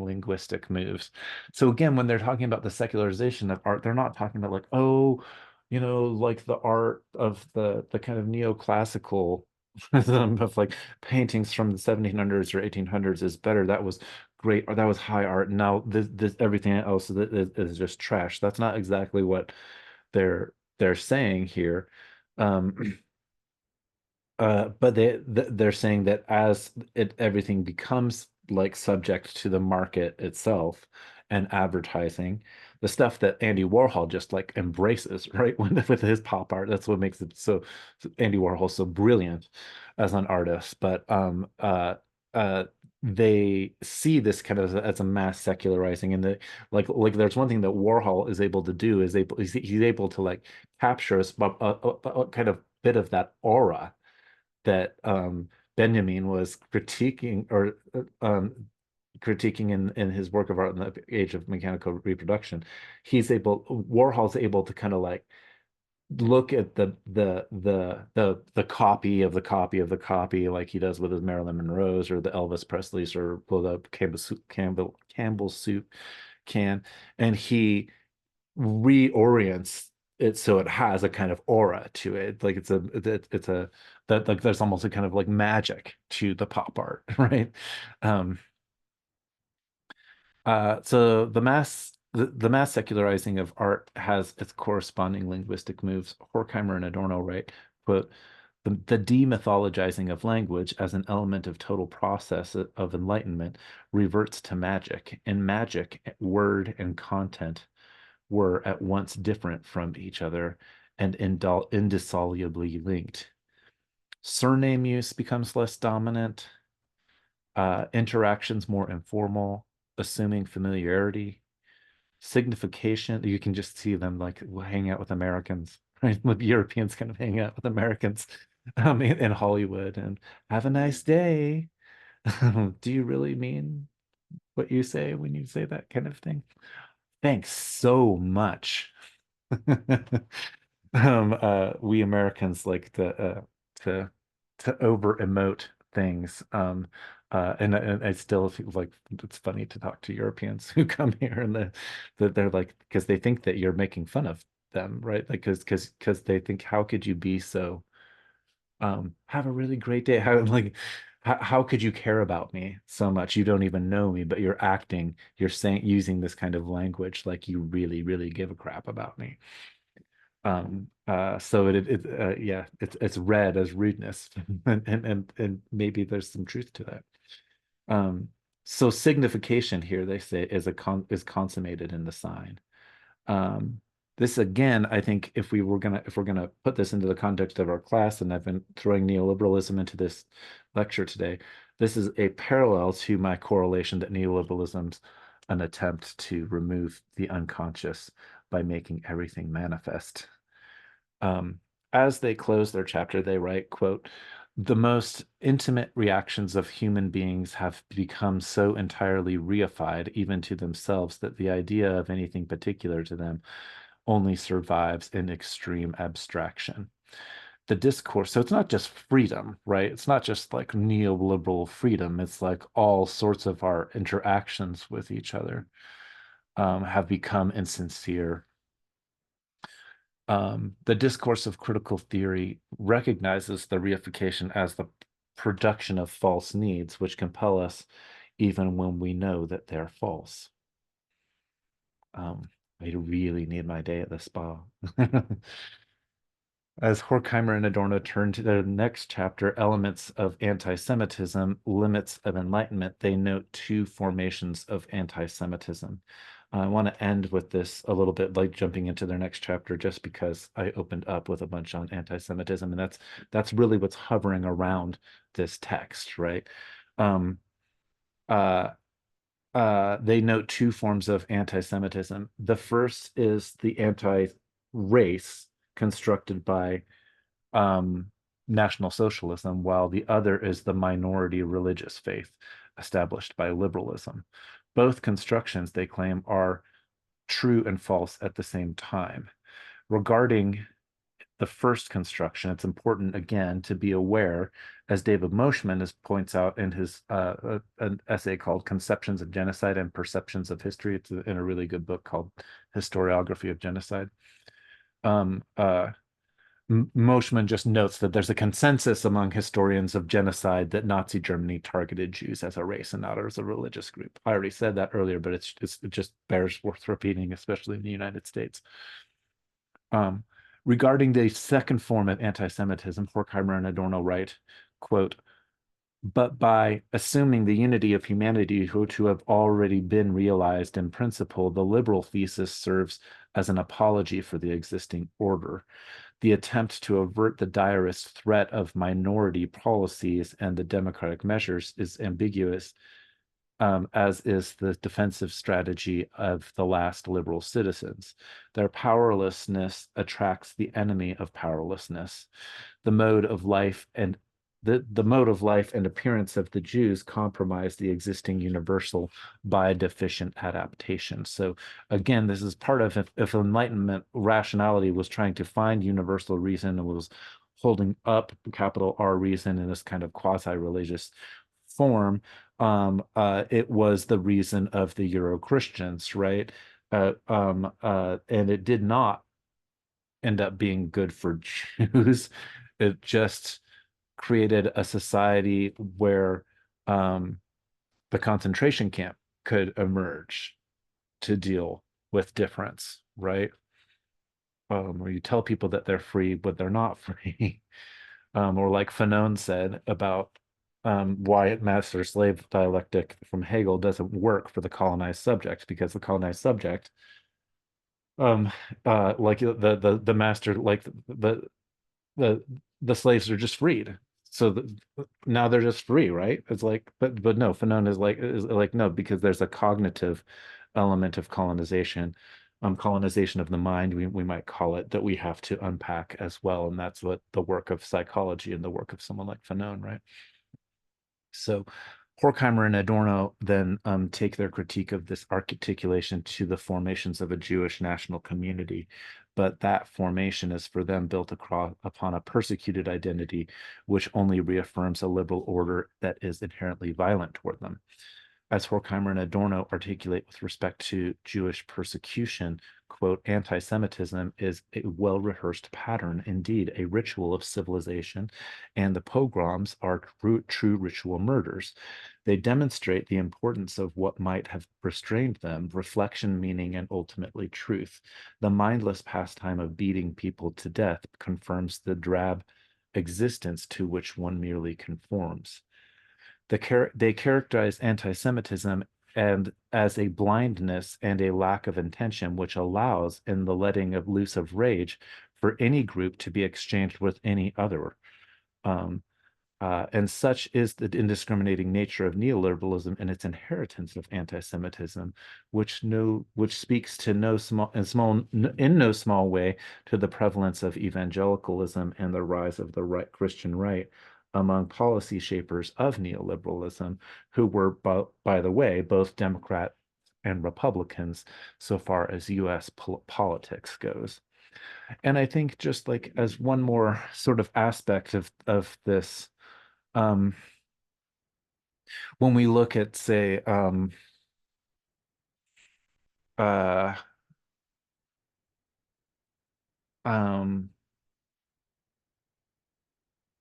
linguistic moves. So again, when they're talking about the secularization of art, they're not talking about like, oh, like the art of the kind of neoclassical of like paintings from the 1700s or 1800s is better. That was great, or that was high art. Now this everything else is just trash. That's not exactly what they're saying here. Um, but they're saying that as everything becomes like subject to the market itself and advertising, the stuff that Andy Warhol just like embraces, right? With his pop art, that's what makes it Andy Warhol so brilliant as an artist. But uh they see this kind of as a mass secularizing, and like there's one thing that Warhol is able to do is he's able to like capture a kind of bit of that aura that Benjamin was critiquing in his work of art in the age of mechanical reproduction. Warhol's able to kind of like look at the copy of the copy of the copy like he does with his Marilyn Monroe's or the Elvis Presley's or the Campbell soup can, and he reorients it so it has a kind of aura to it. Like it's a that like there's almost a kind of like magic to the pop art, right? Um, so the mass secularizing of art has its corresponding linguistic moves. Horkheimer and Adorno write, quote, the demythologizing of language as an element of total process of enlightenment reverts to magic. In magic, word and content were at once different from each other and indissolubly linked. Surname use becomes less dominant, interactions more informal, assuming familiarity, signification. You can just see them like hang out with Americans, right? Like Europeans kind of hang out with Americans in Hollywood and have a nice day. Do you really mean what you say when you say that kind of thing? Thanks so much. We Americans like to over emote things. And I still feel like it's funny to talk to Europeans who come here and that they're like because they think that you're making fun of them, right? Like because they think how could you be so have a really great day. how could you care about me so much? You don't even know me, but you're acting, you're saying, using this kind of language like you really, really give a crap about me. So yeah, it's read as rudeness, and maybe there's some truth to that. Um, so signification here, they say, is consummated in the sign. Um, this again, I think if we're gonna put this into the context of our class, and I've been throwing neoliberalism into this lecture today, this is a parallel to my correlation that neoliberalism's an attempt to remove the unconscious by making everything manifest. Um, as they close their chapter, they write, quote, "The most intimate reactions of human beings have become so entirely reified, even to themselves, that the idea of anything particular to them only survives in extreme abstraction." The discourse, so it's not just freedom, right? It's not just like neoliberal freedom. It's like all sorts of our interactions with each other have become insincere. The discourse of critical theory recognizes the reification as the production of false needs, which compel us even when we know that they're false. I really need my day at the spa. As Horkheimer and Adorno turn to their next chapter, Elements of Anti-Semitism, Limits of Enlightenment, they note two formations of anti-Semitism. I want to end with this a little bit, like jumping into their next chapter, just because I opened up with a bunch on anti-Semitism, and that's really what's hovering around this text, right? Um, uh, they note two forms of anti-Semitism. The first is the anti-race constructed by National Socialism, while the other is the minority religious faith established by liberalism. Both constructions, they claim, are true and false at the same time. Regarding the first construction, it's important again to be aware, as David Moshman points out in his an essay called "Conceptions of Genocide and Perceptions of History." It's in a really good book called "Historiography of Genocide." Um, uh, Moshman just notes that there's a consensus among historians of genocide that Nazi Germany targeted Jews as a race and not as a religious group. I already said that earlier, but it just bears worth repeating, especially in the United States. Um, Regarding the second form of anti-Semitism, Horkheimer and Adorno write, quote, "But by assuming the unity of humanity to have already been realized in principle, the liberal thesis serves as an apology for the existing order. The attempt to avert the direst threat of minority policies and the democratic measures is ambiguous, as is the defensive strategy of the last liberal citizens. Their powerlessness attracts the enemy of powerlessness. The mode of life and the mode of life and appearance of the Jews compromise the existing universal by deficient adaptation." So again, this is part of if Enlightenment rationality was trying to find universal reason and was holding up capital R reason in this kind of quasi-religious form, it was the reason of the Euro-Christians, right? And it did not end up being good for Jews. It just created a society where the concentration camp could emerge to deal with difference, right? Where you tell people that they're free, but they're not free. Or like Fanon said about why master-slave dialectic from Hegel doesn't work for the colonized subject, because the colonized subject, um, like the master, like the the slaves are just freed. So now they're just free, right? It's like, but no, Fanon is like no, because there's a cognitive element of colonization, colonization of the mind, we might call it, that we have to unpack as well, and that's what the work of psychology and the work of someone like Fanon, right? So Horkheimer and Adorno then take their critique of this articulation to the formations of a Jewish national community, but that formation is for them built upon a persecuted identity, which only reaffirms a liberal order that is inherently violent toward them. as Horkheimer and Adorno articulate with respect to Jewish persecution, quote, anti-Semitism is a well-rehearsed pattern, indeed a ritual of civilization, and the pogroms are true ritual murders. They demonstrate the importance of what might have restrained them, reflection, meaning, and ultimately truth. The mindless pastime of beating people to death confirms the drab existence to which one merely conforms. They characterize anti-Semitism and as a blindness and a lack of intention, which allows, in the letting of loose of rage, for any group to be exchanged with any other. Um, and such is the indiscriminating nature of neoliberalism and its inheritance of anti-Semitism, which speaks to in no small way to the prevalence of evangelicalism and the rise of the Christian right among policy shapers of neoliberalism, who were, by the way, both Democrat and Republicans so far as U.S. politics goes. And I think just like as one more sort of aspect of this, um, when we look at, say, uh, um,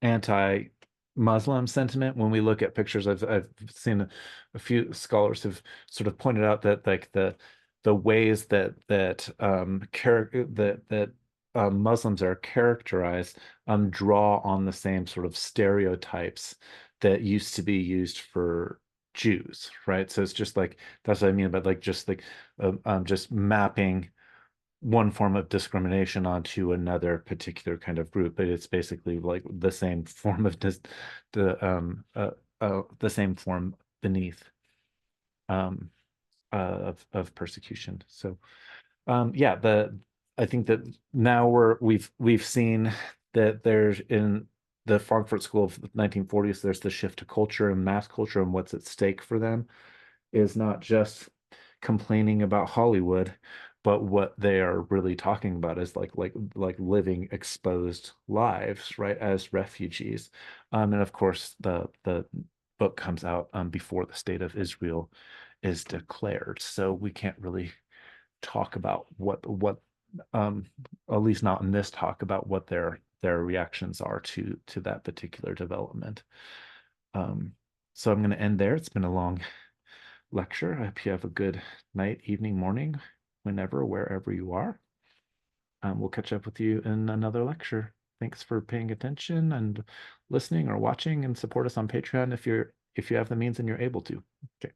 anti-Muslim sentiment, when we look at pictures, I've seen a few scholars have sort of pointed out that like the ways that Muslims are characterized draw on the same sort of stereotypes that used to be used for Jews, right? So it's just like that's what I mean about like just mapping one form of discrimination onto another particular kind of group, but it's basically like the same form of the same form beneath um, of persecution. So yeah, the I think that now we've seen that there's in the Frankfurt School of the 1940s, there's the shift to culture and mass culture, and what's at stake for them is not just complaining about Hollywood, but what they are really talking about is like living exposed lives, right, as refugees. And of course, the book comes out before the state of Israel is declared, so we can't really talk about what um, at least not in this talk about what their reactions are to that particular development. Um, so I'm going to end there. It's been a long lecture. I hope you have a good night, evening, morning, whenever, wherever you are. We'll catch up with you in another lecture. Thanks for paying attention and listening or watching, and support us on Patreon if you have the means and you're able to. Okay.